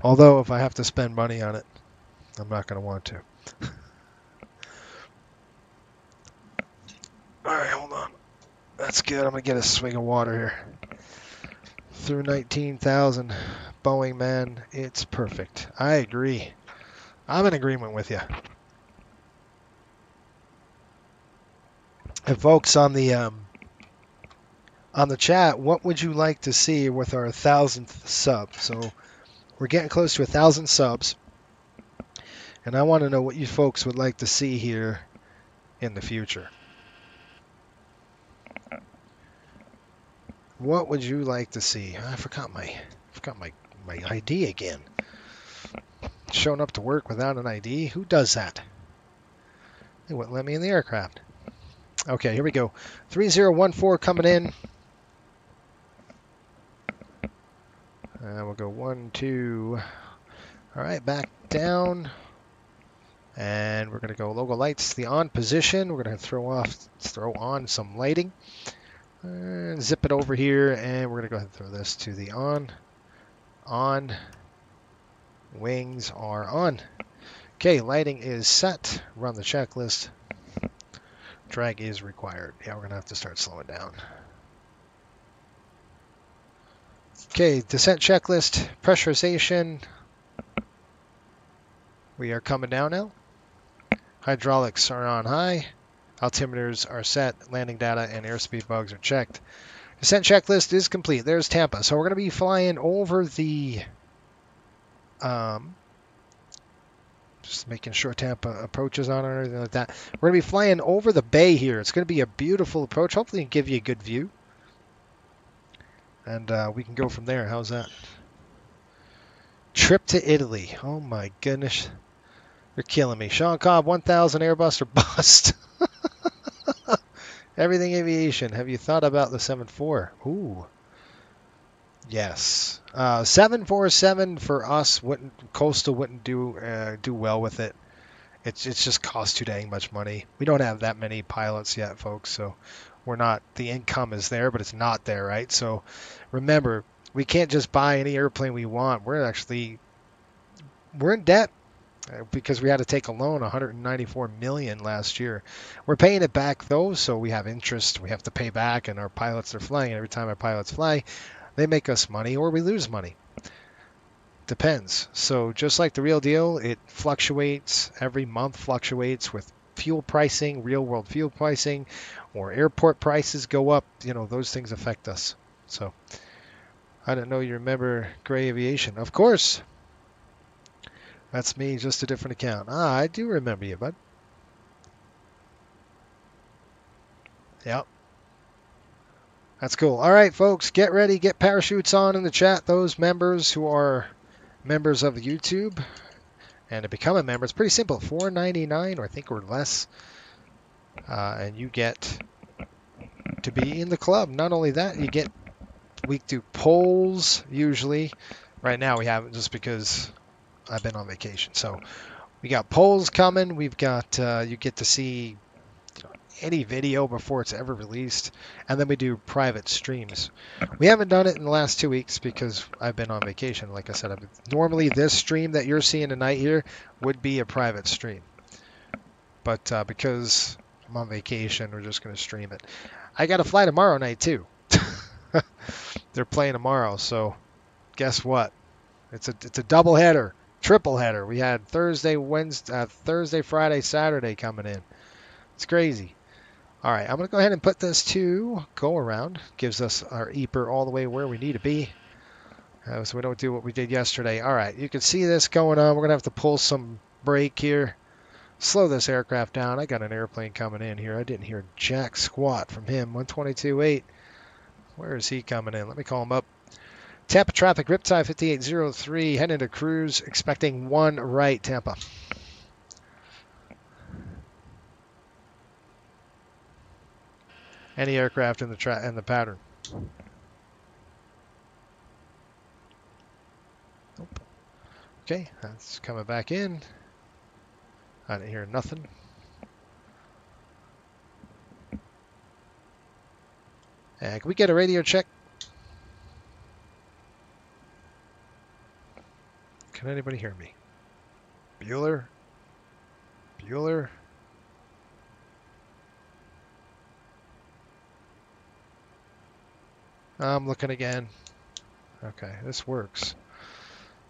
Although if I have to spend money on it, I'm not going to want to. All right, hold on. That's good. I'm going to get a swig of water here. Through 19,000. Boeing, man, it's perfect. I agree. I'm in agreement with you. And folks on the chat, what would you like to see with our 1,000th sub? So we're getting close to 1,000 subs, and I want to know what you folks would like to see here in the future. What would you like to see? I forgot my ID again. Showing up to work without an ID? Who does that? They wouldn't let me in the aircraft. Okay, here we go. 3014 coming in. We'll go 1, 2. All right, back down. And we're going to go logo lights, the on position. We're going to throw on some lighting. And zip it over here, and we're going to go ahead and throw this to the on. On. Wings are on. Okay, lighting is set. Run the checklist. Drag is required. Yeah, we're going to have to start slowing down. Okay, descent checklist, pressurization. We are coming down now. Hydraulics are on high. Altimeters are set. Landing data and airspeed bugs are checked. Descent checklist is complete. There's Tampa. So we're going to be flying over the... just making sure Tampa approaches on or anything like that. We're going to be flying over the bay here. It's going to be a beautiful approach. Hopefully give you a good view. And we can go from there. How's that? Trip to Italy. Oh my goodness. You're killing me. Sean Cobb, 1000 Airbus or bust. Everything aviation. Have you thought about the 747? Ooh. Yes. 747 for us Coastal wouldn't do well with it. It's just cost too dang much money. We don't have that many pilots yet, folks, so we're not, the income is there, but it's not there, right? So remember, we can't just buy any airplane we want. We're in debt because we had to take a loan, 194 million last year. We're paying it back though, so we have interest we have to pay back, and our pilots are flying. Every time our pilots fly, they make us money or we lose money. Depends. So just like the real deal, it fluctuates every month, fluctuates with fuel pricing, real world fuel pricing, or airport prices go up. You know, those things affect us. So I don't know you remember Gray Aviation. Of course. That's me, just a different account. Ah, I do remember you, bud. Yep. That's cool. All right, folks, get ready. Get parachutes on in the chat. Those members who are members of YouTube, and to become a member, it's pretty simple. $4.99, or I think, or less, and you get to be in the club. Not only that, we do polls usually. Right now we haven't, just because I've been on vacation. So we got polls coming. We've got you get to see any video before it's ever released, and then we do private streams. We haven't done it in the last 2 weeks because I've been on vacation. Like I said, normally this stream that you're seeing tonight here would be a private stream, but because I'm on vacation, we're just going to stream it. I got to fly tomorrow night too. They're playing tomorrow, so guess what? It's a double header, triple header. We had Thursday, Friday, Saturday coming in. It's crazy. All right, I'm going to go ahead and put this to go around. Gives us our EPR all the way where we need to be. So we don't do what we did yesterday. All right, you can see this going on. We're going to have to pull some brake here. Slow this aircraft down. I got an airplane coming in here. I didn't hear jack squat from him. 122.8. Where is he coming in? Let me call him up. Tampa traffic, Riptide 5803. Heading to cruise. Expecting 1 right, Tampa. Any aircraft in the pattern. Nope. Okay, that's coming back in. I didn't hear nothing. And can we get a radio check? Can anybody hear me? Bueller? Bueller? I'm looking again. Okay, this works.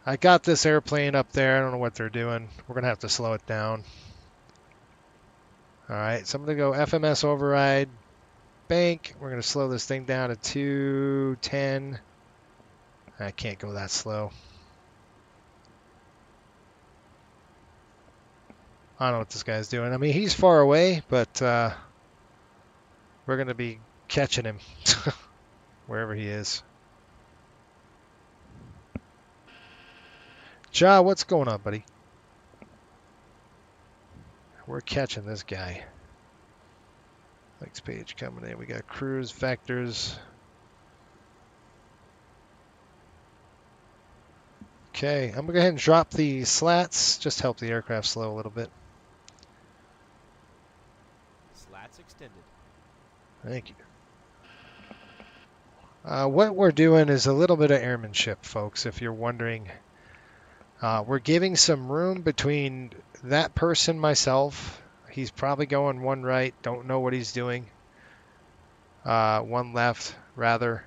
I got this airplane up there. I don't know what they're doing. We're going to have to slow it down. All right, so I'm going to go FMS override, bank. We're going to slow this thing down to 210. I can't go that slow. I don't know what this guy's doing. I mean, he's far away, but we're going to be catching him wherever he is. Ja, what's going on, buddy? We're catching this guy. Next page coming in. We got cruise vectors. Okay, I'm going to go ahead and drop the slats. Just help the aircraft slow a little bit. Slats extended. Thank you. What we're doing is a little bit of airmanship, folks, if you're wondering. We're giving some room between that person, myself. He's probably going 1 right. Don't know what he's doing. 1 left, rather.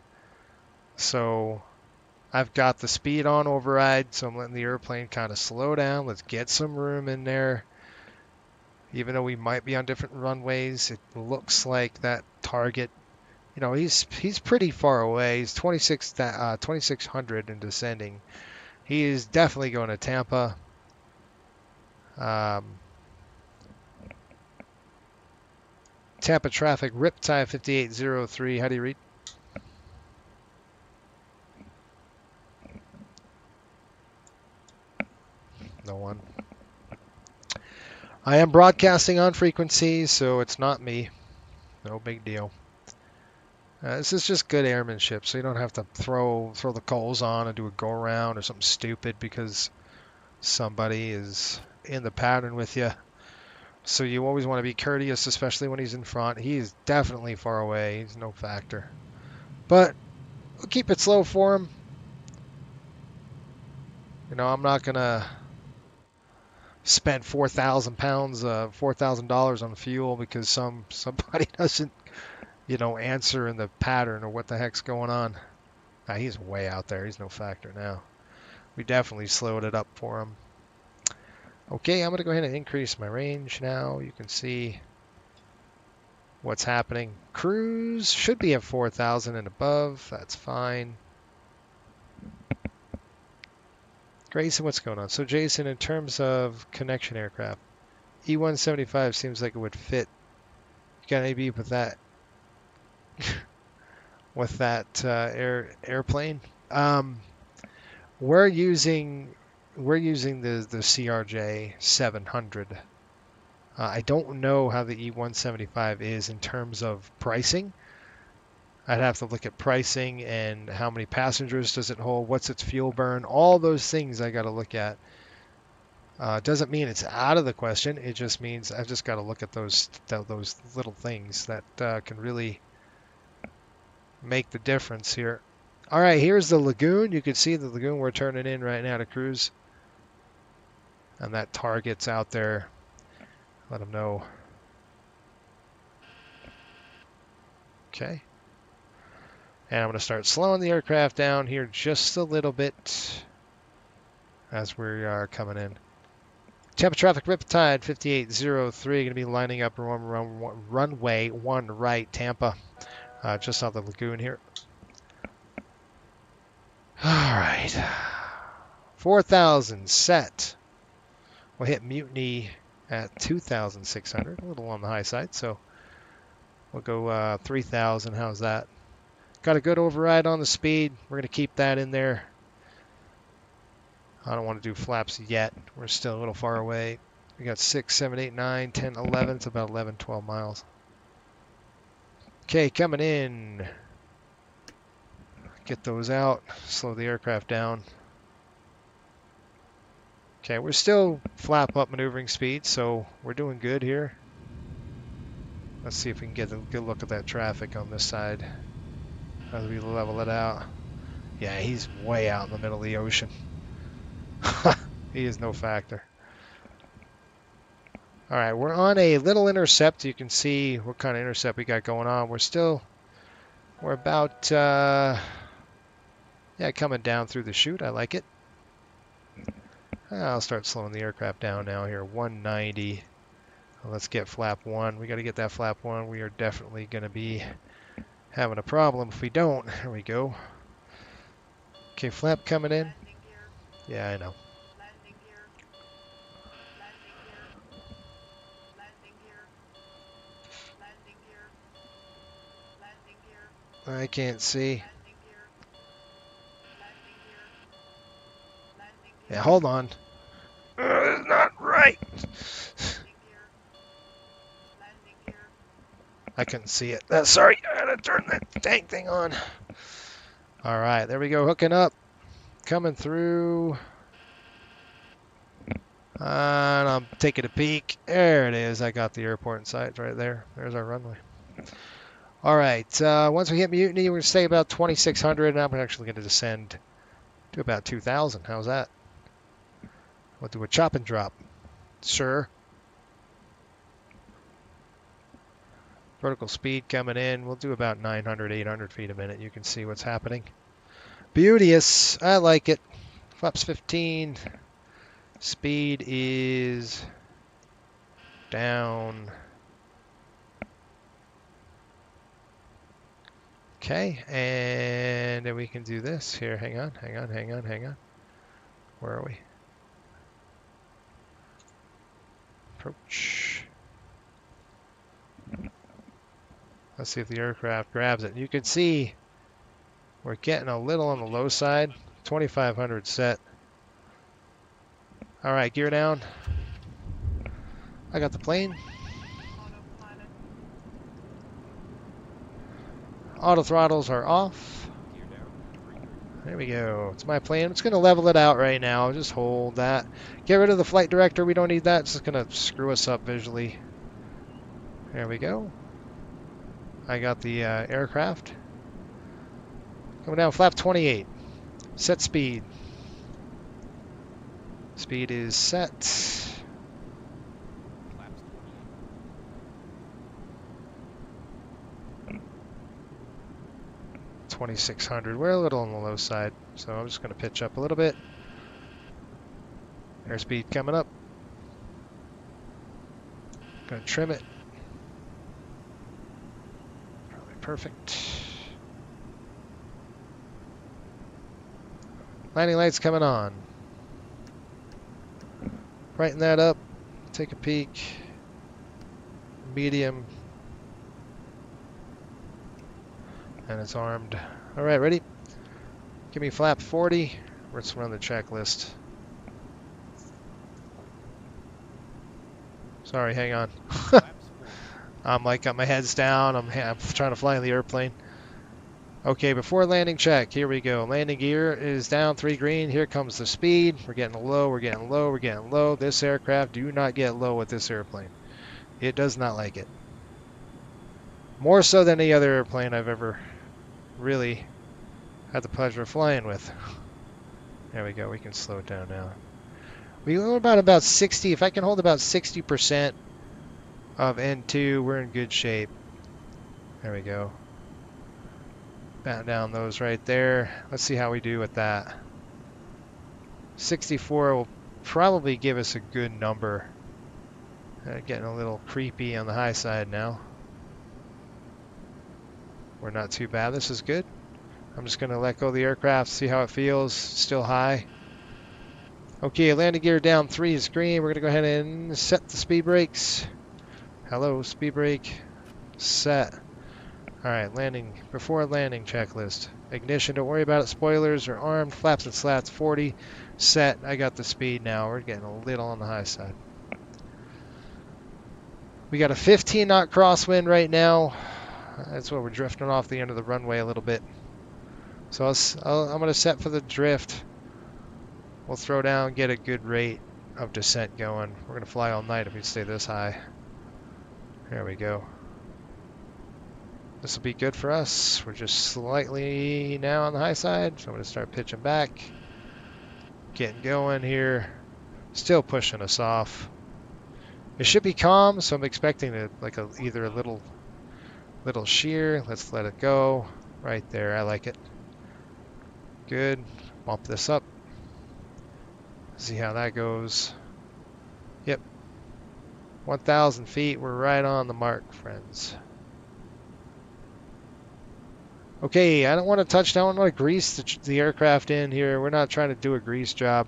So I've got the speed on override, so I'm letting the airplane kind of slow down. Let's get some room in there. Even though we might be on different runways, it looks like that target, you know, he's pretty far away. He's 2600 and descending. He is definitely going to Tampa. Tampa traffic, Riptide 5803. How do you read? No one. I am broadcasting on frequency, so it's not me. No big deal. This is just good airmanship, so you don't have to throw the coals on and do a go around or something stupid because somebody is in the pattern with you. So you always want to be courteous, especially when he's in front. He is definitely far away. He's no factor. But we'll keep it slow for him. You know, I'm not gonna spend 4,000 pounds, $4,000 on fuel because somebody doesn't, you know, answer in the pattern or what the heck's going on. He's way out there. He's no factor now. We definitely slowed it up for him. Okay, I'm going to go ahead and increase my range now. You can see what's happening. Cruise should be at 4,000 and above. That's fine. Grayson, what's going on? So, Jason, in terms of connection aircraft, E-175 seems like it would fit. You got any beef with that? With that airplane? We're using the CRJ 700. I don't know how the E-175 is in terms of pricing. I'd have to look at pricing and how many passengers does it hold, what's its fuel burn, all those things I got to look at. Doesn't mean it's out of the question. It just means I've just got to look at those little things that can really make the difference here. All right, here's the lagoon. You can see the lagoon we're turning in right now to cruise. And that target's out there. Let them know. Okay. And I'm going to start slowing the aircraft down here just a little bit as we are coming in. Tampa traffic, Riptide 5803. Going to be lining up runway 1 right, Tampa. Just off the lagoon here. All right. 4,000 set. We'll hit mutiny at 2,600. A little on the high side, so we'll go 3,000. How's that? Got a good override on the speed. We're going to keep that in there. I don't want to do flaps yet. We're still a little far away. We got 6, 7, 8, 9, 10, 11. It's about 11, 12 miles. Okay, coming in. Get those out. Slow the aircraft down. Okay, we're still flap up maneuvering speed, so we're doing good here. Let's see if we can get a good look at that traffic on this side as we level it out. Yeah, he's way out in the middle of the ocean. He is no factor. All right, we're on a little intercept. You can see what kind of intercept we got going on. We're about, yeah, coming down through the chute. I like it. I'll start slowing the aircraft down now here. 190. Let's get flap 1. We got to get that flap 1. We are definitely going to be having a problem if we don't. There we go. Okay, flap coming in. Yeah, I know. I can't see. Yeah, hold on. It's not right. I couldn't see it. Sorry, I had to turn that dang thing on. All right, there we go. Hooking up. Coming through. And I'm taking a peek. There it is. I got the airport in sight right there. There's our runway. All right. Once we hit mutiny, we're going to stay about 2,600. And I'm actually going to descend to about 2,000. How's that? We'll do a chop and drop. Sure. Vertical speed coming in. We'll do about 900, 800 feet a minute. You can see what's happening. Beauteous. I like it. Flaps 15. Speed is down. Okay, and then we can do this here. Hang on. Where are we? Approach. Let's see if the aircraft grabs it. You can see we're getting a little on the low side. 2,500 set. All right, gear down. I got the plane. Auto throttles are off. Gear down. There we go. It's my plane. I'm just going to level it out right now. Just hold that. Get rid of the flight director. We don't need that. It's just going to screw us up visually. There we go. I got the aircraft. Coming down, flap 28. Set speed. Speed is set. Flaps 2,600. We're a little on the low side, so I'm just going to pitch up a little bit. Airspeed coming up. Going to trim it. Probably perfect. Landing lights coming on. Brighten that up. Take a peek. Medium. And it's armed. All right, ready? Give me flap 40. Let's run the checklist. Sorry, hang on. Flaps 40. I'm like got my heads down. I'm trying to fly in the airplane. Okay, before landing check, here we go. Landing gear is down, 3 green. Here comes the speed. We're getting low, we're getting low, we're getting low. This aircraft, do not get low with this airplane. It does not like it. More so than any other airplane I've ever really had the pleasure of flying with. There we go, we can slow it down now. We go about 60, if I can hold about 60% of N2, we're in good shape. There we go. Batten down those right there. Let's see how we do with that. 64 will probably give us a good number. Getting a little creepy on the high side now. We're not too bad. This is good. I'm just going to let go of the aircraft, see how it feels. Still high. Okay, landing gear down, 3 is green. We're going to go ahead and set the speed brakes. Hello, speed brake. Set. Alright, landing, before landing checklist. Ignition, don't worry about it. Spoilers are armed. Flaps and slats, 40. Set. I got the speed now. We're getting a little on the high side. We got a 15 knot crosswind right now. That's why we're drifting off the end of the runway a little bit. So I'm going to set for the drift. We'll throw down, get a good rate of descent going. We're going to fly all night if we stay this high. There we go. This will be good for us. We're just slightly now on the high side, so I'm going to start pitching back. Getting going here. Still pushing us off. It should be calm, so I'm expecting either a little shear. Let's let it go. Right there, I like it. Good. Bump this up. See how that goes. Yep. 1,000 feet. We're right on the mark, friends. Okay, I don't want to touch down. I don't want to grease the aircraft in here. We're not trying to do a grease job.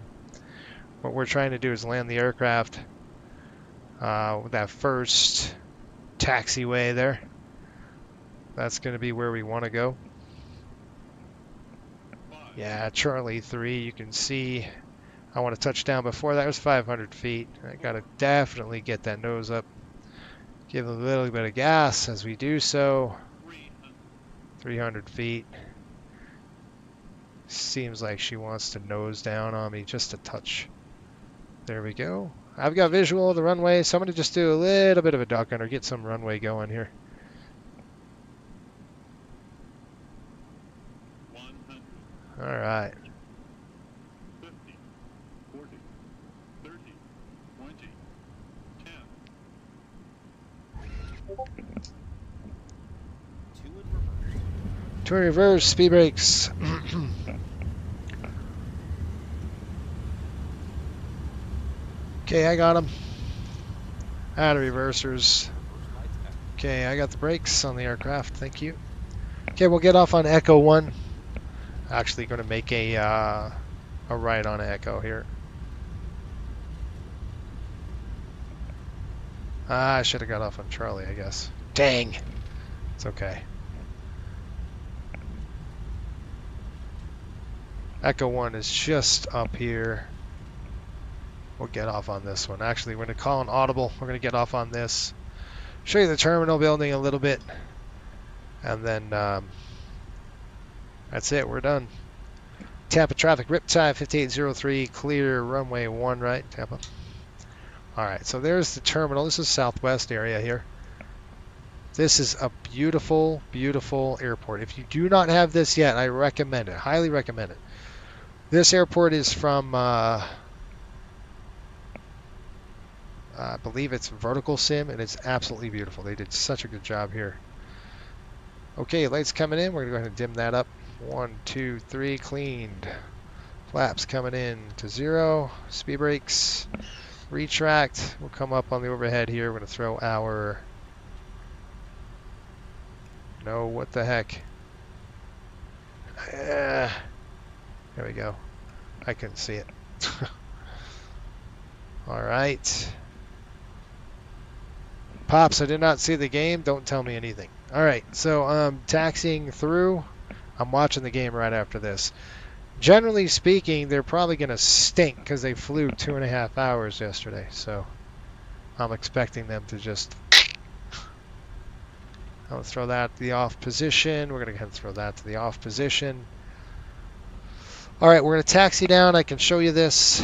What we're trying to do is land the aircraft with that first taxiway there. That's going to be where we want to go. Yeah, Charlie 3, you can see I want to touch down before that. It was 500 feet. I got to definitely get that nose up. Give a little bit of gas as we do so. 300 feet. Seems like she wants to nose down on me just a touch. There we go. I've got visual of the runway, so I'm going to just do a little bit of a duck under, get some runway going here. 100, All right. 50, 40, 30, 20, 10. 2 in reverse. 2 in reverse, speed brakes. Okay, I got him. Out of reversers. First lights back. Okay, I got the brakes on the aircraft. Thank you. Okay, we'll get off on Echo 1. Actually going to make a right on Echo here. I should have got off on Charlie, I guess. Dang. It's okay. Echo 1 is just up here. We'll get off on this one. Actually, we're going to call an audible. We're going to get off on this. Show you the terminal building a little bit. And then that's it. We're done. Tampa traffic, Riptide 5803, clear runway 1 right, Tampa. Alright, so there's the terminal. This is southwest area here. This is a beautiful, beautiful airport. If you do not have this yet, I recommend it. Highly recommend it. This airport is from, I believe it's Vertical Sim, and it's absolutely beautiful. They did such a good job here. Okay, lights coming in. We're going to go ahead and dim that up. 1, 2, 3, cleaned. Flaps coming in to 0. Speed brakes. Retract. We'll come up on the overhead here. We're going to throw our... No, what the heck? There we go. I couldn't see it. Alright. Pops, I did not see the game. Don't tell me anything. Alright, so I'm taxiing through. I'm watching the game right after this. Generally speaking, they're probably going to stink because they flew 2.5 hours yesterday. So I'm expecting them to just... I'll throw that to the off position. We're going to throw that to the off position. Alright, we're going to taxi down. I can show you this.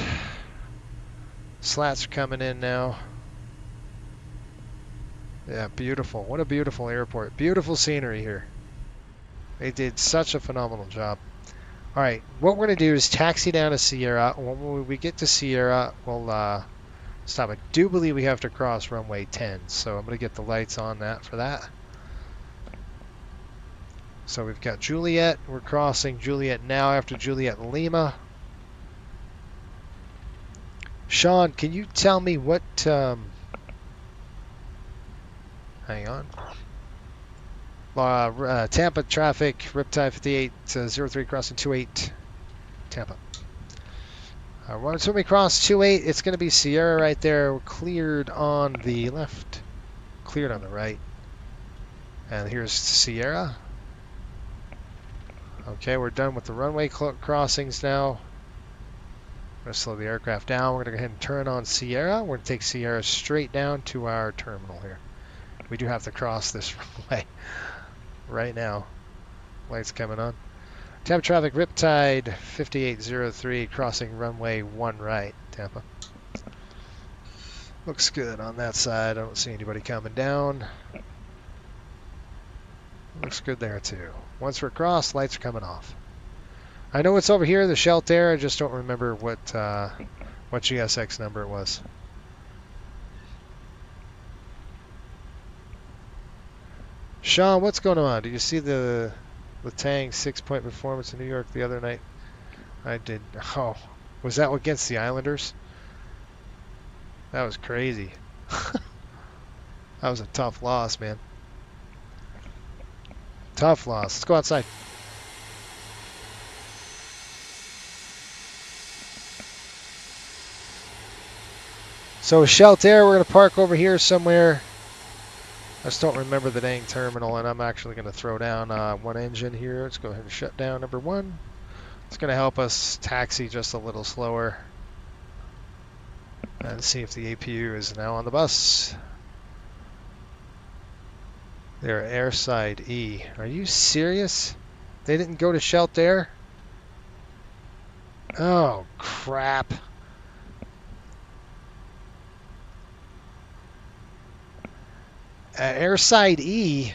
Slats are coming in now. Yeah, beautiful. What a beautiful airport. Beautiful scenery here. They did such a phenomenal job. Alright, what we're going to do is taxi down to Sierra. When we get to Sierra, we'll stop. I do believe we have to cross runway 10, so I'm going to get the lights on that for that. So we've got Juliet. We're crossing Juliet now after Juliet Lima. Sean, can you tell me what... hang on. Tampa traffic, Riptide 5803 crossing 28, Tampa. Once when we cross 28, it's going to be Sierra right there. We're cleared on the left, cleared on the right. And here's Sierra. Okay, we're done with the runway crossings now. I'm going to slow the aircraft down. We're going to go ahead and turn on Sierra. We're going to take Sierra straight down to our terminal here. We do have to cross this runway right now. Lights coming on. Tampa traffic, Riptide 5803, crossing runway 1 right, Tampa. Looks good on that side. I don't see anybody coming down. Looks good there too. Once we're across, lights are coming off. I know it's over here, the shelter. I just don't remember what GSX number it was. Sean, what's going on? Did you see the Tang 6-point performance in New York the other night? I did. Oh, was that against the Islanders? That was crazy. That was a tough loss, man. Tough loss. Let's go outside. So Shelter, we're going to park over here somewhere. I just don't remember the dang terminal, and I'm actually going to throw down one engine here. Let's go ahead and shut down number 1. It's going to help us taxi just a little slower. And see if the APU is now on the bus. They're airside E. Are you serious? They didn't go to Shelter? Oh, crap. Airside E.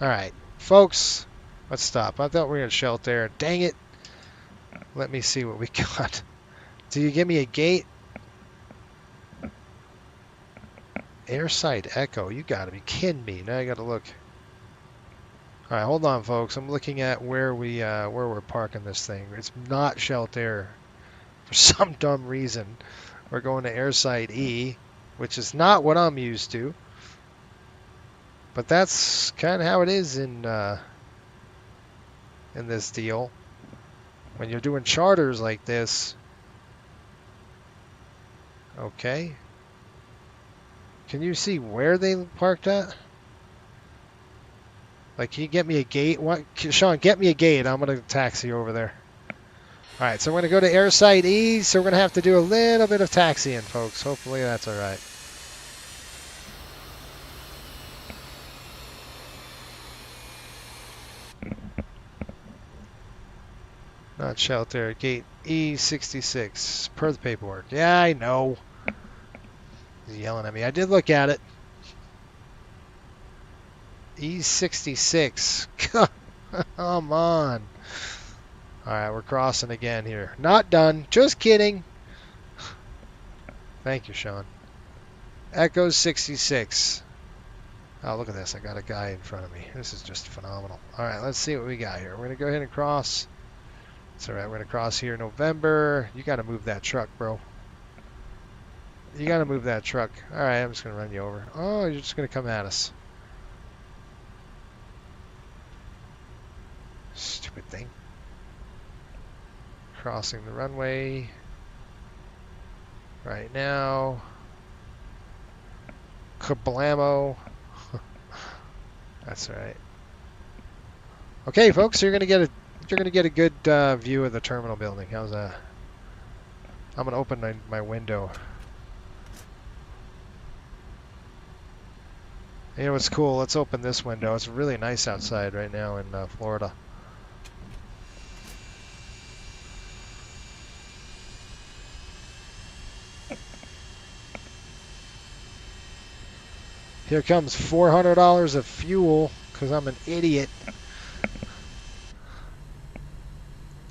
Alright, folks, let's stop. I thought we were in Shelter. Dang it. Let me see what we got. Do you give me a gate? Airside Echo. You gotta be kidding me. Now I gotta look. Alright, hold on, folks. I'm looking at where we're parking this thing. It's not Shelter. For some dumb reason, We're going to airside E, which is not what I'm used to. But that's kind of how it is in this deal. When you're doing charters like this. Okay. Can you see where they parked at? Like, can you get me a gate? What, Sean, get me a gate. I'm going to taxi over there. All right, so we're going to go to airside E, so we're going to have to do a little bit of taxiing, folks. Hopefully that's all right. Not shelter, gate E66, per the paperwork. Yeah, I know. He's yelling at me. I did look at it. E66. Come on. All right, we're crossing again here. Not done. Just kidding. Thank you, Sean. Echo 66. Oh, look at this. I got a guy in front of me. This is just phenomenal. All right, let's see what we got here. We're going to go ahead and cross. It's all right. We're going to cross here November. You got to move that truck, bro. You got to move that truck. All right, I'm just going to run you over. Oh, you're just going to come at us. Stupid thing. Crossing the runway right now. Kablamo. That's all right. Okay, folks, so you're gonna get a good view of the terminal building. How's that? I'm gonna open my window. You know what's cool? Let's open this window. It's really nice outside right now in Florida. Here comes $400 of fuel because I'm an idiot.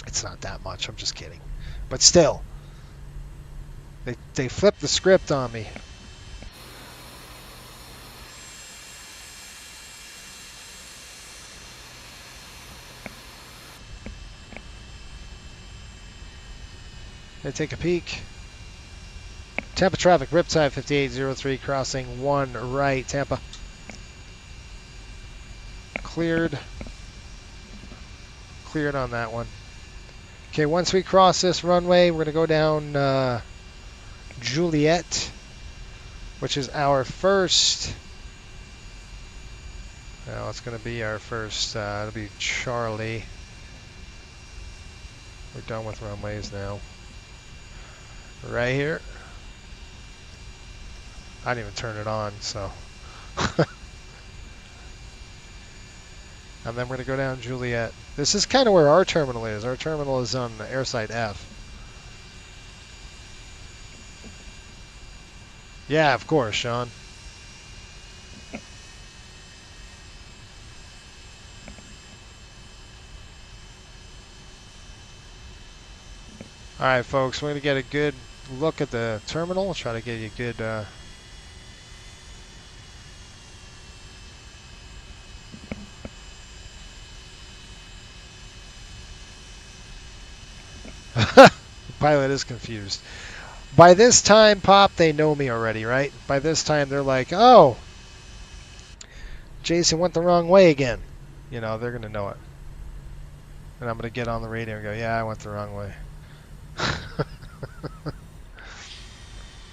It's not that much. I'm just kidding. But still, they flipped the script on me. They take a peek. Tampa traffic, Riptide 5803, crossing 1 right, Tampa. Cleared. Cleared on that one. Okay, once we cross this runway, we're going to go down Juliet, which is our first. Well, it's going to be our first. It'll be Charlie. We're done with runways now. Right here. I didn't even turn it on, so. And then we're going to go down Juliet. This is kind of where our terminal is. Our terminal is on the airside F. Yeah, of course, Sean. All right, folks, we're going to get a good look at the terminal. I'll try to get you a good... The pilot is confused. By this time, Pop, they know me already, right? By this time, they're like, oh, Jason went the wrong way again. You know, they're going to know it. And I'm going to get on the radio and go, yeah, I went the wrong way.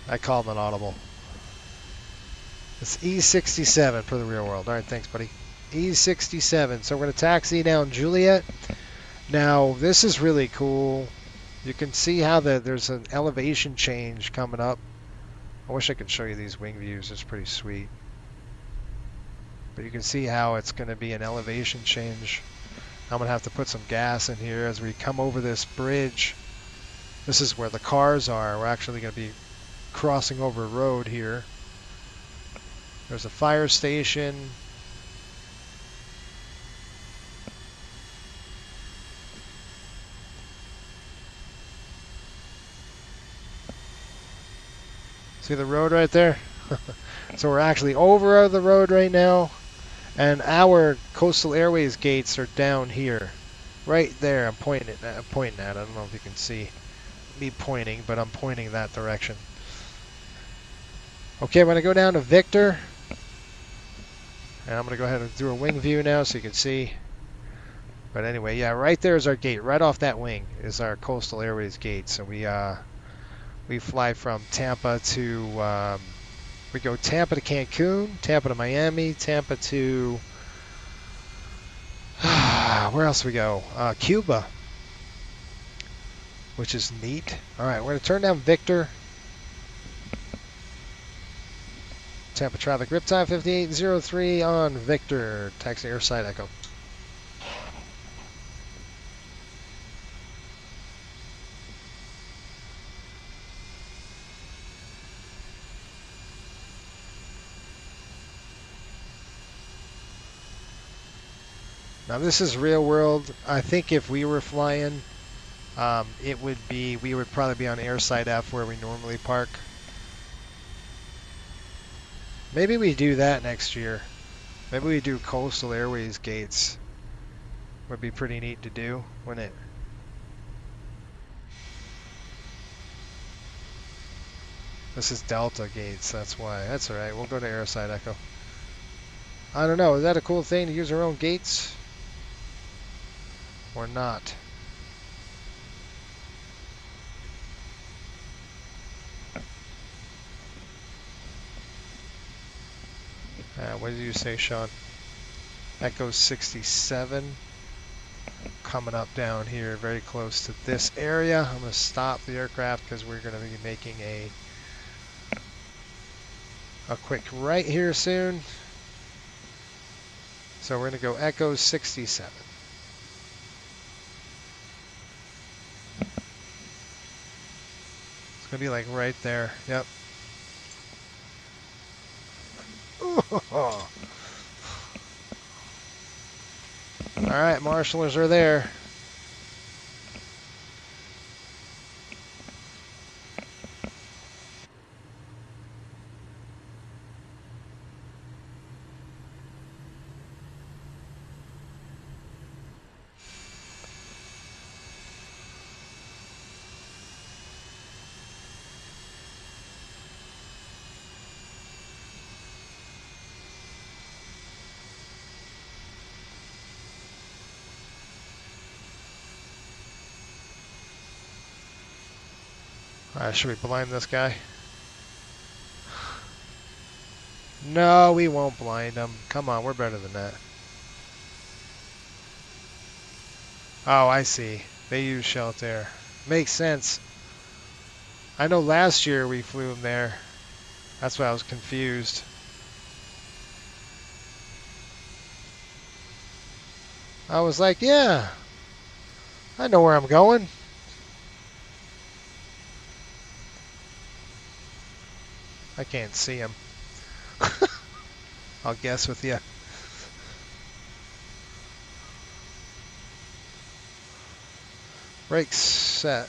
I called an audible. It's E67 for the real world. All right, thanks, buddy. E67. So we're going to taxi down Juliet. Now, this is really cool. You can see how there's an elevation change coming up. I wish I could show you these wing views. It's pretty sweet. But you can see how it's going to be an elevation change. I'm going to have to put some gas in here as we come over this bridge. This is where the cars are. We're actually going to be crossing over a road here. There's a fire station. See the road right there? So we're actually over the road right now, and our Coastal Airways gates are down here, right there. I'm pointing at. I don't know if you can see me pointing, but I'm pointing that direction. Okay, I'm going to go down to Victor. And I'm going to go ahead and do a wing view now so you can see. But anyway, yeah, right there is our gate. Right off that wing is our Coastal Airways gate. So we fly from Tampa to, we go Tampa to Cancun, Tampa to Miami, Tampa to, where else we go? Cuba, which is neat. All right, we're going to turn down Victor. Tampa traffic, Riptide 5803 on Victor, taxi airside echo. Now this is real world. I think if we were flying, we would probably be on airside F where we normally park. Maybe we do that next year. Maybe we do Coastal Airways gates. Would be pretty neat to do, wouldn't it? This is Delta gates, that's why. That's alright, we'll go to airside echo. I don't know, is that a cool thing to use our own gates? Or not? What did you say, Sean? Echo 67. Coming up down here very close to this area. I'm going to stop the aircraft because we're going to be making a quick right here soon. So we're going to go Echo 67. It's going to be like right there. Yep. All right, marshallers are there. Should we blind this guy? No, we won't blind him. Come on, we're better than that. Oh, I see. They use Shelter. Makes sense. I know last year we flew him there. That's why I was confused. I was like, yeah, I know where I'm going. I can't see him. I'll guess with you. Brakes set.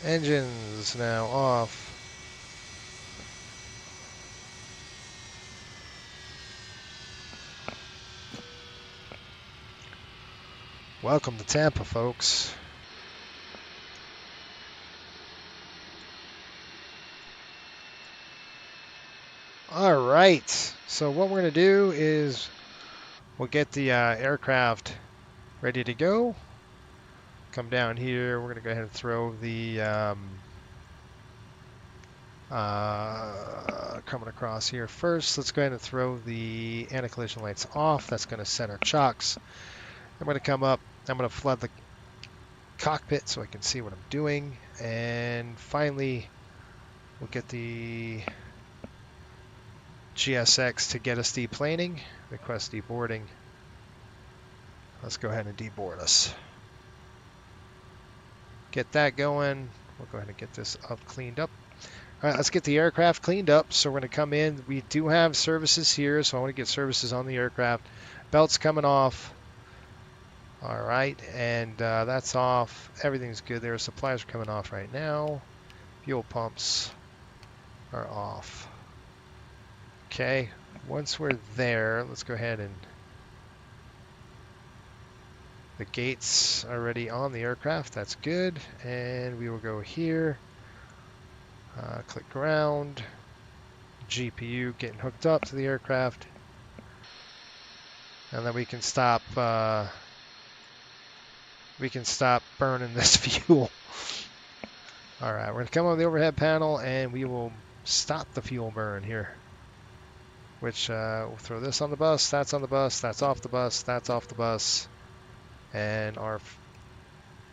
Engines now off. Welcome to Tampa, folks. All right, so what we're going to do is we'll get the aircraft ready to go. Come down here. We're going to go ahead and throw the coming across here first. Let's go ahead and throw the anti-collision lights off. That's going to set our chocks. I'm going to come up. I'm going to flood the cockpit so I can see what I'm doing. And finally, we'll get the GSX to get us deplaning. Request deboarding. Let's go ahead and deboard us. Get that going. We'll go ahead and get this up cleaned up. All right, let's get the aircraft cleaned up. So we're going to come in. We do have services here, so I want to get services on the aircraft. Belt's coming off. All right, and that's off. Everything's good there. Supplies are coming off right now. Fuel pumps are off. Okay, once we're there, let's go ahead and the gates are already on the aircraft. That's good. And we will go here. Click ground. GPU getting hooked up to the aircraft. And then we can stop burning this fuel. All right, we're going to come on the overhead panel and we will stop the fuel burn here. Which we'll throw this on the bus, that's on the bus, that's off the bus, that's off the bus. And our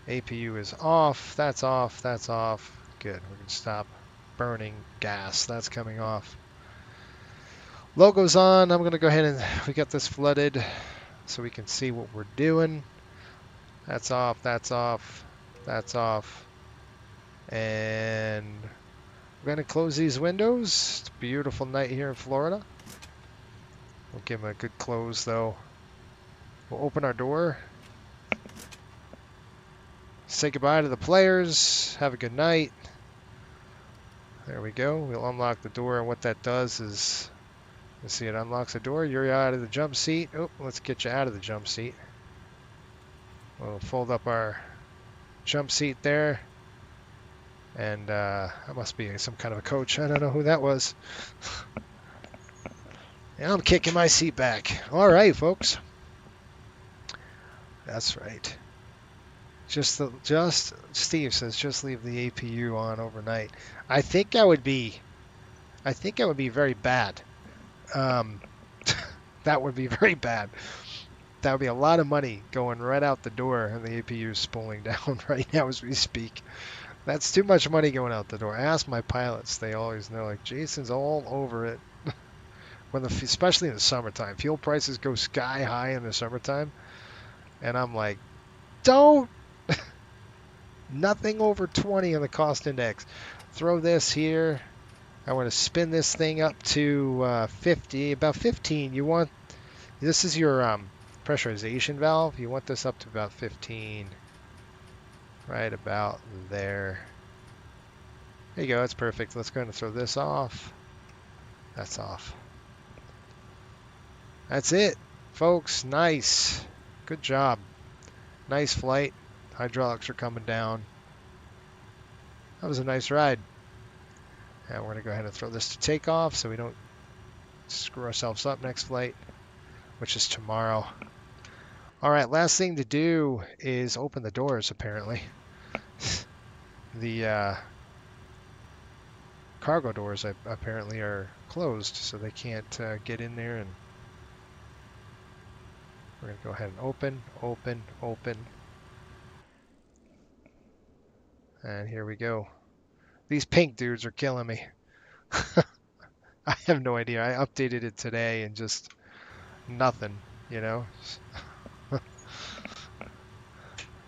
APU is off, that's off, that's off. Good, we can stop burning gas, that's coming off. Logo's on, I'm going to go ahead and we got this flooded so we can see what we're doing. That's off, that's off, that's off. And we're going to close these windows. It's a beautiful night here in Florida. We'll give them a good close though. We'll open our door. Say goodbye to the players. Have a good night. There we go. We'll unlock the door, and what that does is, let's see, it unlocks the door. You're out of the jump seat. Oh, let's get you out of the jump seat. We'll fold up our jump seat there. And that must be some kind of a coach. I don't know who that was. And I'm kicking my seat back. All right, folks. That's right. Steve says just leave the APU on overnight. I think that would be very bad. That would be very bad. That would be a lot of money going right out the door, and the APU is spooling down right now as we speak. That's too much money going out the door. I ask my pilots; they always know. Like, Jason's all over it. Especially in the summertime, fuel prices go sky high in the summertime, and I'm like, don't. Nothing over 20 on the cost index. Throw this here. I want to spin this thing up to 50, about 15. You want, this is your pressurization valve. You want this up to about 15. Right about there. There you go, that's perfect. Let's go ahead and throw this off. That's off. That's it, folks. Nice. Good job. Nice flight. Hydraulics are coming down. That was a nice ride. And we're going to go ahead and throw this to takeoff so we don't screw ourselves up next flight, which is tomorrow. All right, last thing to do is open the doors, apparently. The cargo doors apparently are closed, so they can't get in there. And we're going to go ahead and open. And here we go. These pink dudes are killing me. I have no idea. I updated it today and just nothing, you know.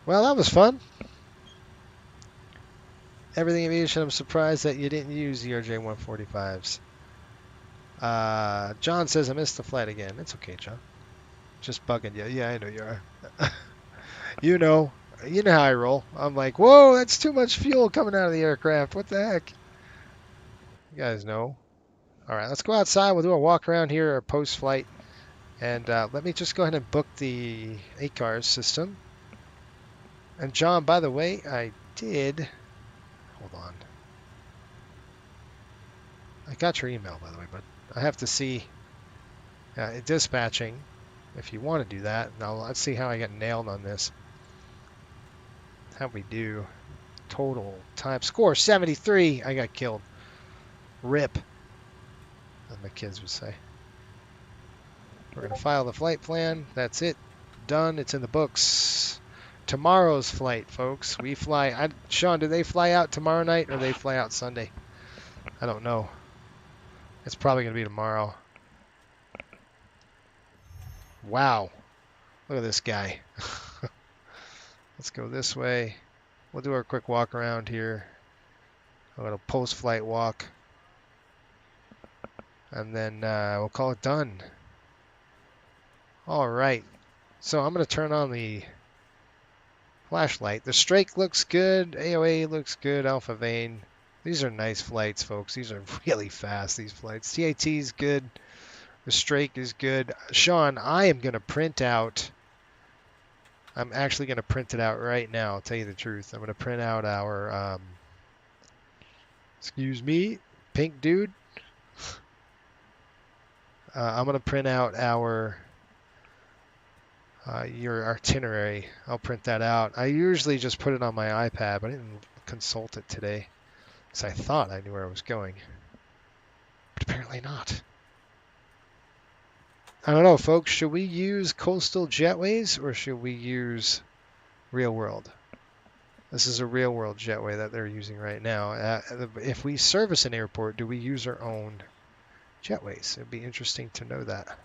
Well, that was fun. Everything Aviation, I'm surprised that you didn't use the RJ-145s. John says I missed the flight again. It's okay, John. Just bugging you. Yeah, I know you are. You know how I roll. I'm like, whoa, that's too much fuel coming out of the aircraft. What the heck? You guys know. All right, let's go outside. We'll do a walk around here, post-flight. And let me just go ahead and book the ACARS system. And John, by the way, I did... Hold on. I got your email, by the way, but I have to see dispatching, if you want to do that. Now, let's see how I get nailed on this. How we do. Total time score 73. I got killed. RIP, as my kids would say. We're going to file the flight plan. That's it. Done. It's in the books. Tomorrow's flight, folks. We fly. Sean, do they fly out tomorrow night or they fly out Sunday? I don't know. It's probably going to be tomorrow. Wow. Look at this guy. Let's go this way. We'll do our quick walk around here. A little post-flight walk. And then we'll call it done. All right. So I'm going to turn on the flashlight. The Strake looks good. AOA looks good. Alpha Vane. These are nice flights, folks. These are really fast, these flights. TAT is good. The Strake is good. Sean, I am going to print out... I'm actually going to print it out right now. I'll tell you the truth. I'm going to print out our... excuse me, pink dude. I'm going to print out your itinerary. I'll print that out. I usually just put it on my iPad, but I didn't consult it today because I thought I knew where I was going, but apparently not. I don't know, folks. Should we use coastal jetways or should we use real world? This is a real world jetway that they're using right now. If we service an airport, do we use our own jetways? It'd be interesting to know that.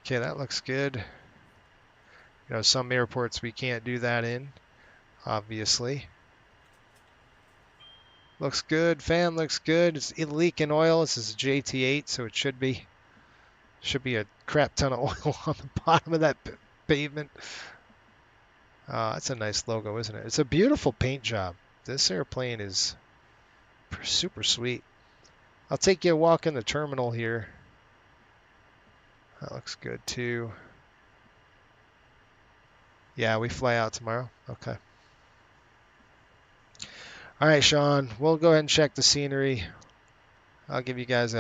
Okay, that looks good. You know, some airports we can't do that in, obviously. Looks good. Fan looks good. It's leaking oil. This is a JT8, so it should be a crap ton of oil on the bottom of that pavement. That's a nice logo, isn't it? It's a beautiful paint job. This airplane is super sweet. I'll take you a walk in the terminal here. That looks good too. Yeah, we fly out tomorrow. Okay. All right, Sean, we'll go ahead and check the scenery. I'll give you guys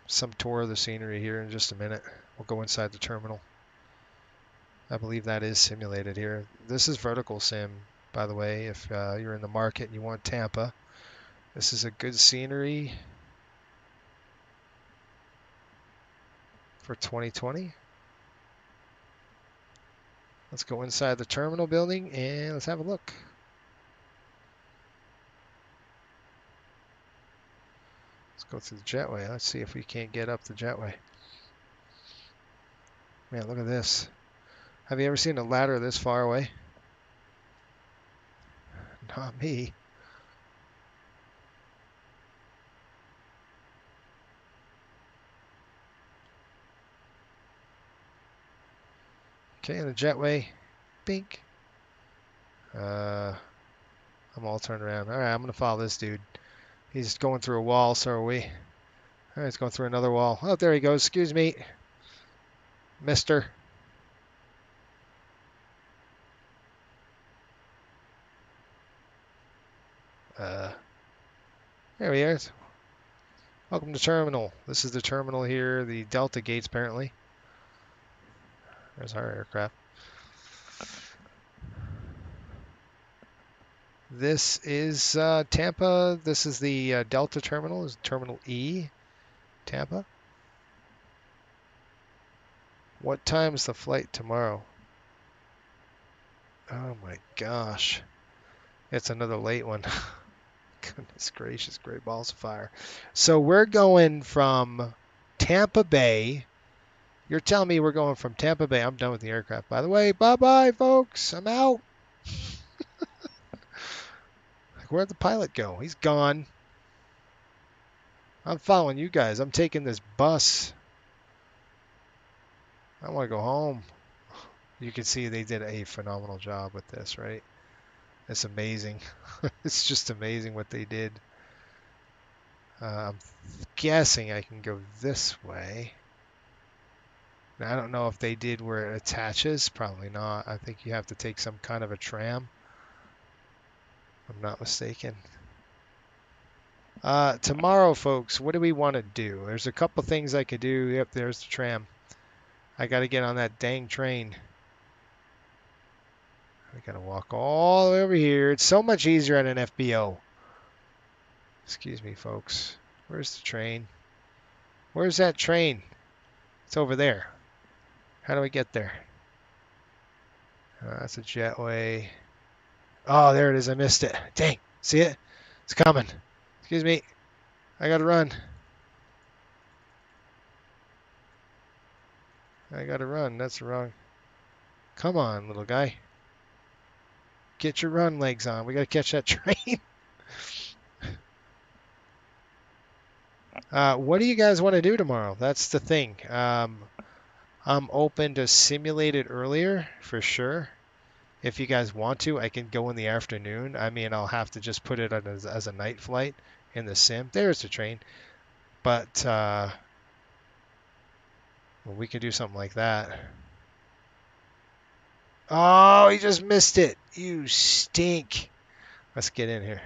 some tour of the scenery here in just a minute. We'll go inside the terminal. I believe that is simulated here. This is vertical sim, by the way, if you're in the market and you want Tampa. This is a good scenery for 2020. Let's go inside the terminal building and let's have a look. Let's go through the jetway. Let's see if we can't get up the jetway. Man, look at this. Have you ever seen a ladder this far away? Not me. Okay, the jetway. Bink. I'm all turned around. All right, I'm going to follow this dude. He's going through a wall, so are we. All right, he's going through another wall. Oh, there he goes. Excuse me, mister. There he is. Welcome to terminal. This is the terminal here, the Delta gates apparently. There's our aircraft. This is Tampa. This is the Delta terminal. This is Terminal E, Tampa. What time is the flight tomorrow? Oh my gosh. It's another late one. Goodness gracious, great balls of fire. So we're going from Tampa Bay. You're telling me we're going from Tampa Bay. I'm done with the aircraft, by the way. Bye-bye, folks. I'm out. Where'd the pilot go? He's gone. I'm following you guys. I'm taking this bus. I want to go home. You can see they did a phenomenal job with this, right? It's amazing. It's just amazing what they did. I'm guessing I can go this way. Now, I don't know if they did where it attaches. Probably not. I think you have to take some kind of a tram. If I'm not mistaken. Tomorrow, folks, what do we want to do? There's a couple things I could do. Yep, there's the tram. I got to get on that dang train. I got to walk all the way over here. It's so much easier at an FBO. Excuse me, folks. Where's the train? Where's that train? It's over there. How do I get there? That's a jetway. Oh, there it is. I missed it. Dang. See it? It's coming. Excuse me. I got to run. I got to run. That's wrong. Come on, little guy. Get your run legs on. We got to catch that train. What do you guys want to do tomorrow? That's the thing. I'm open to simulate it earlier for sure. If you guys want to, I can go in the afternoon. I mean, I'll have to just put it on as a night flight in the sim. There's the train. But well, we could do something like that. Oh, he just missed it. You stink. Let's get in here.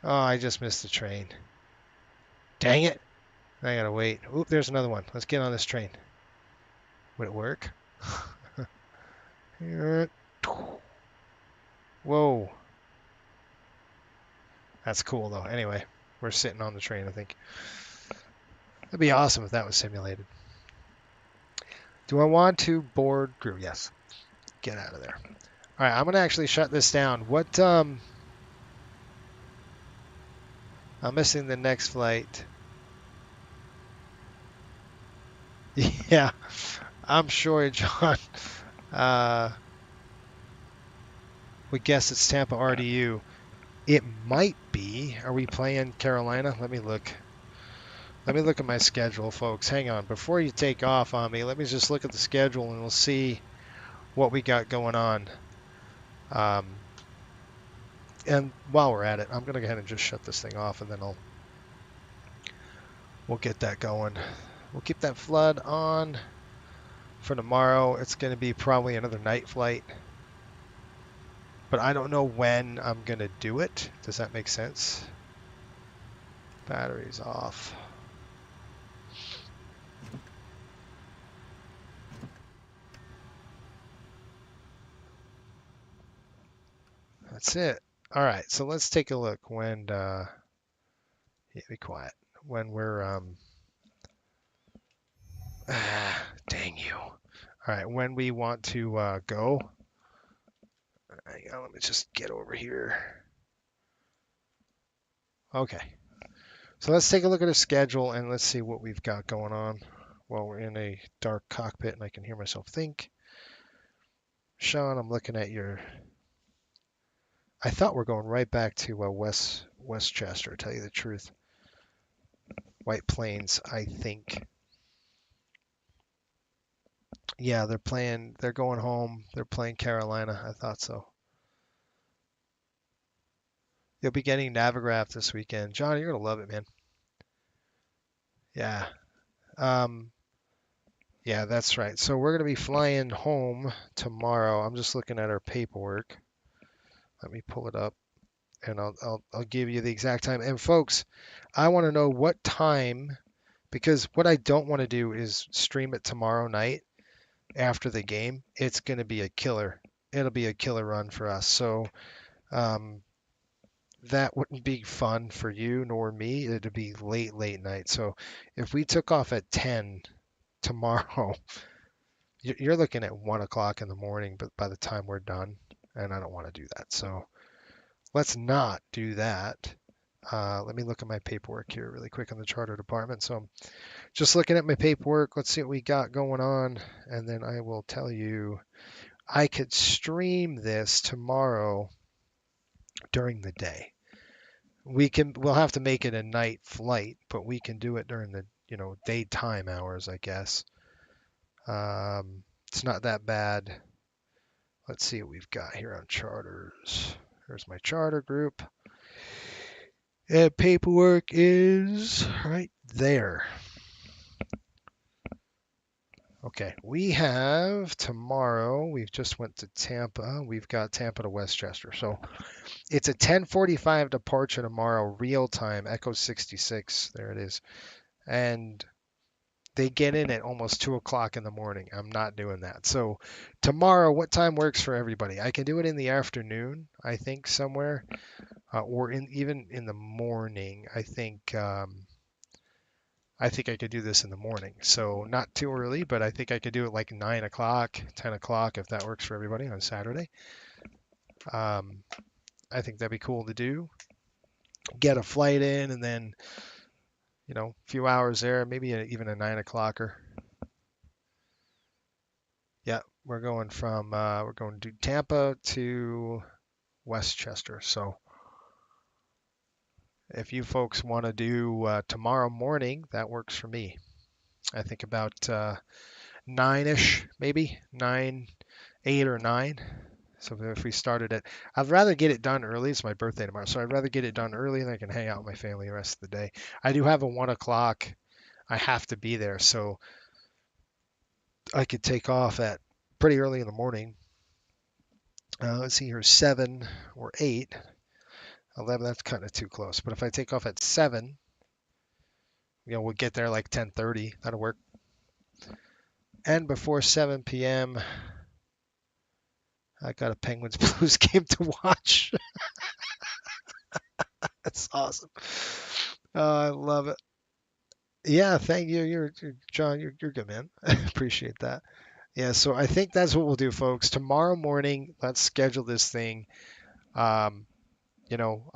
Oh, I just missed the train. Dang it. I gotta wait. Oop, there's another one. Let's get on this train. Would it work? Whoa. That's cool, though. Anyway, we're sitting on the train, I think. That'd be awesome if that was simulated. Do I want to board crew? Yes. Get out of there. All right, I'm going to actually shut this down. I'm missing the next flight. Yeah, I'm sure, John. We guess it's Tampa RDU. It might be. Are we playing Carolina? Let me look. Let me look at my schedule, folks. Hang on. Before you take off on me, let me just look at the schedule and we'll see what we got going on. And while we're at it, I'm going to go ahead and just shut this thing off and then we'll get that going. We'll keep that flood on for tomorrow. It's going to be probably another night flight. But I don't know when I'm going to do it. Does that make sense? Batteries off. That's it. All right, so let's take a look when, yeah, be quiet. When we're, dang you. All right, when we want to go. Hang on, let me just get over here. Okay. So let's take a look at our schedule and let's see what we've got going on while we're in a dark cockpit and I can hear myself think. Sean, I'm looking at your... I thought we're going right back to Westchester, to tell you the truth. White Plains, I think. Yeah, they're going home. They're playing Carolina. I thought so. You'll be getting Navigraph this weekend. John, you're going to love it, man. Yeah. Yeah, that's right. So we're going to be flying home tomorrow. I'm just looking at our paperwork. Let me pull it up and I'll give you the exact time. And folks, I want to know what time, because what I don't want to do is stream it tomorrow night after the game. It's going to be a killer. It'll be a killer run for us. So that wouldn't be fun for you nor me. It'd be late night. So if we took off at 10 tomorrow, you're looking at 1 o'clock in the morning, but by the time we're done, and I don't want to do that. So let's not do that. Let me look at my paperwork here really quick on the charter department. So I'm just looking at my paperwork. Let's see what we got going on. And then I will tell you, I could stream this tomorrow during the day. We'll have to make it a night flight, but we can do it during the, daytime hours, I guess. It's not that bad. Let's see what we've got here on charters. There's my charter group. And paperwork is right there. Okay, we have tomorrow, we've just went to Tampa. We've got Tampa to Westchester. So it's a 10:45 departure tomorrow, real time, Echo 66. There it is. And they get in at almost 2 o'clock in the morning. I'm not doing that. So tomorrow, what time works for everybody? I can do it in the afternoon, I think, somewhere, or even in the morning. I think I could do this in the morning. So not too early, but I think I could do it like 9 o'clock, 10 o'clock, if that works for everybody on Saturday. I think that'd be cool to do. Get a flight in and then, a few hours there, maybe even a 9 o'clocker. Yeah, we're going to Tampa to Westchester. So if you folks want to do tomorrow morning, that works for me. I think about 9-ish, maybe 9, 8 or 9. So if we started I'd rather get it done early. It's my birthday tomorrow, so I'd rather get it done early and I can hang out with my family the rest of the day. I do have a 1 o'clock. I have to be there, so I could take off at pretty early in the morning. Let's see here, 7 or 8. 11, that's kind of too close. But if I take off at 7, we'll get there like 10:30. That'll work. And before 7 p.m., I got a Penguins Blues game to watch. That's awesome. I love it. Yeah, thank you. John. You're good, man. Appreciate that. Yeah, so I think that's what we'll do, folks. Tomorrow morning, let's schedule this thing. Um,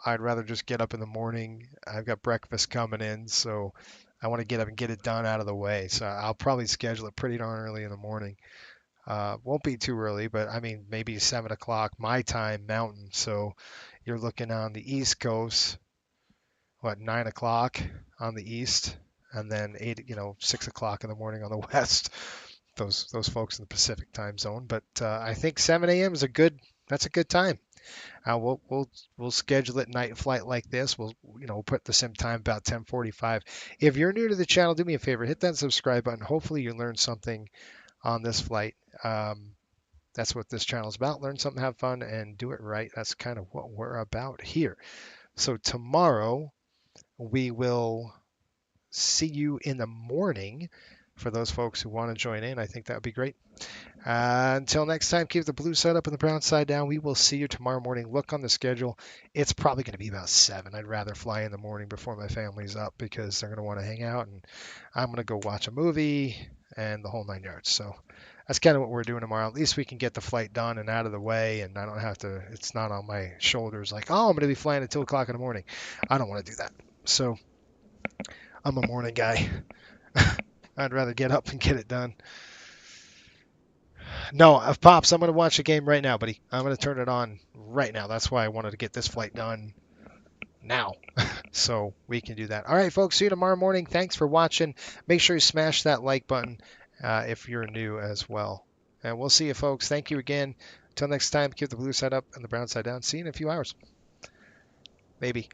I'd rather just get up in the morning. I've got breakfast coming in, so I want to get up and get it done out of the way. So I'll probably schedule it pretty darn early in the morning. Won't be too early, but I mean maybe 7 o'clock my time, Mountain. So you're looking on the East Coast, 9 o'clock on the East, and then 6 o'clock in the morning on the West. Those folks in the Pacific time zone. But I think 7 a.m. is that's a good time. We'll schedule it night flight like this. We'll put the sim time about 10:45. If you're new to the channel, do me a favor, hit that subscribe button. Hopefully you learned something on this flight. That's what this channel is about. Learn something, have fun, and do it right. That's kind of what we're about here. So tomorrow we will see you in the morning. For those folks who want to join in, I think that would be great. Until next time, keep the blue side up and the brown side down. We will see you tomorrow morning. Look on the schedule. It's probably going to be about 7. I'd rather fly in the morning before my family's up because they're going to want to hang out, and I'm going to go watch a movie and the whole 9 yards. So that's kind of what we're doing tomorrow. At least we can get the flight done and out of the way, and I don't have to, it's not on my shoulders like, oh, I'm going to be flying at 2 o'clock in the morning. I don't want to do that. So I'm a morning guy. I'd rather get up and get it done. No, Pops, I'm going to watch the game right now, buddy. I'm going to turn it on right now. That's why I wanted to get this flight done now. So we can do that. All right, folks. See you tomorrow morning. Thanks for watching. Make sure you smash that like button if you're new as well. And we'll see you, folks. Thank you again. Until next time, keep the blue side up and the brown side down. See you in a few hours. Maybe.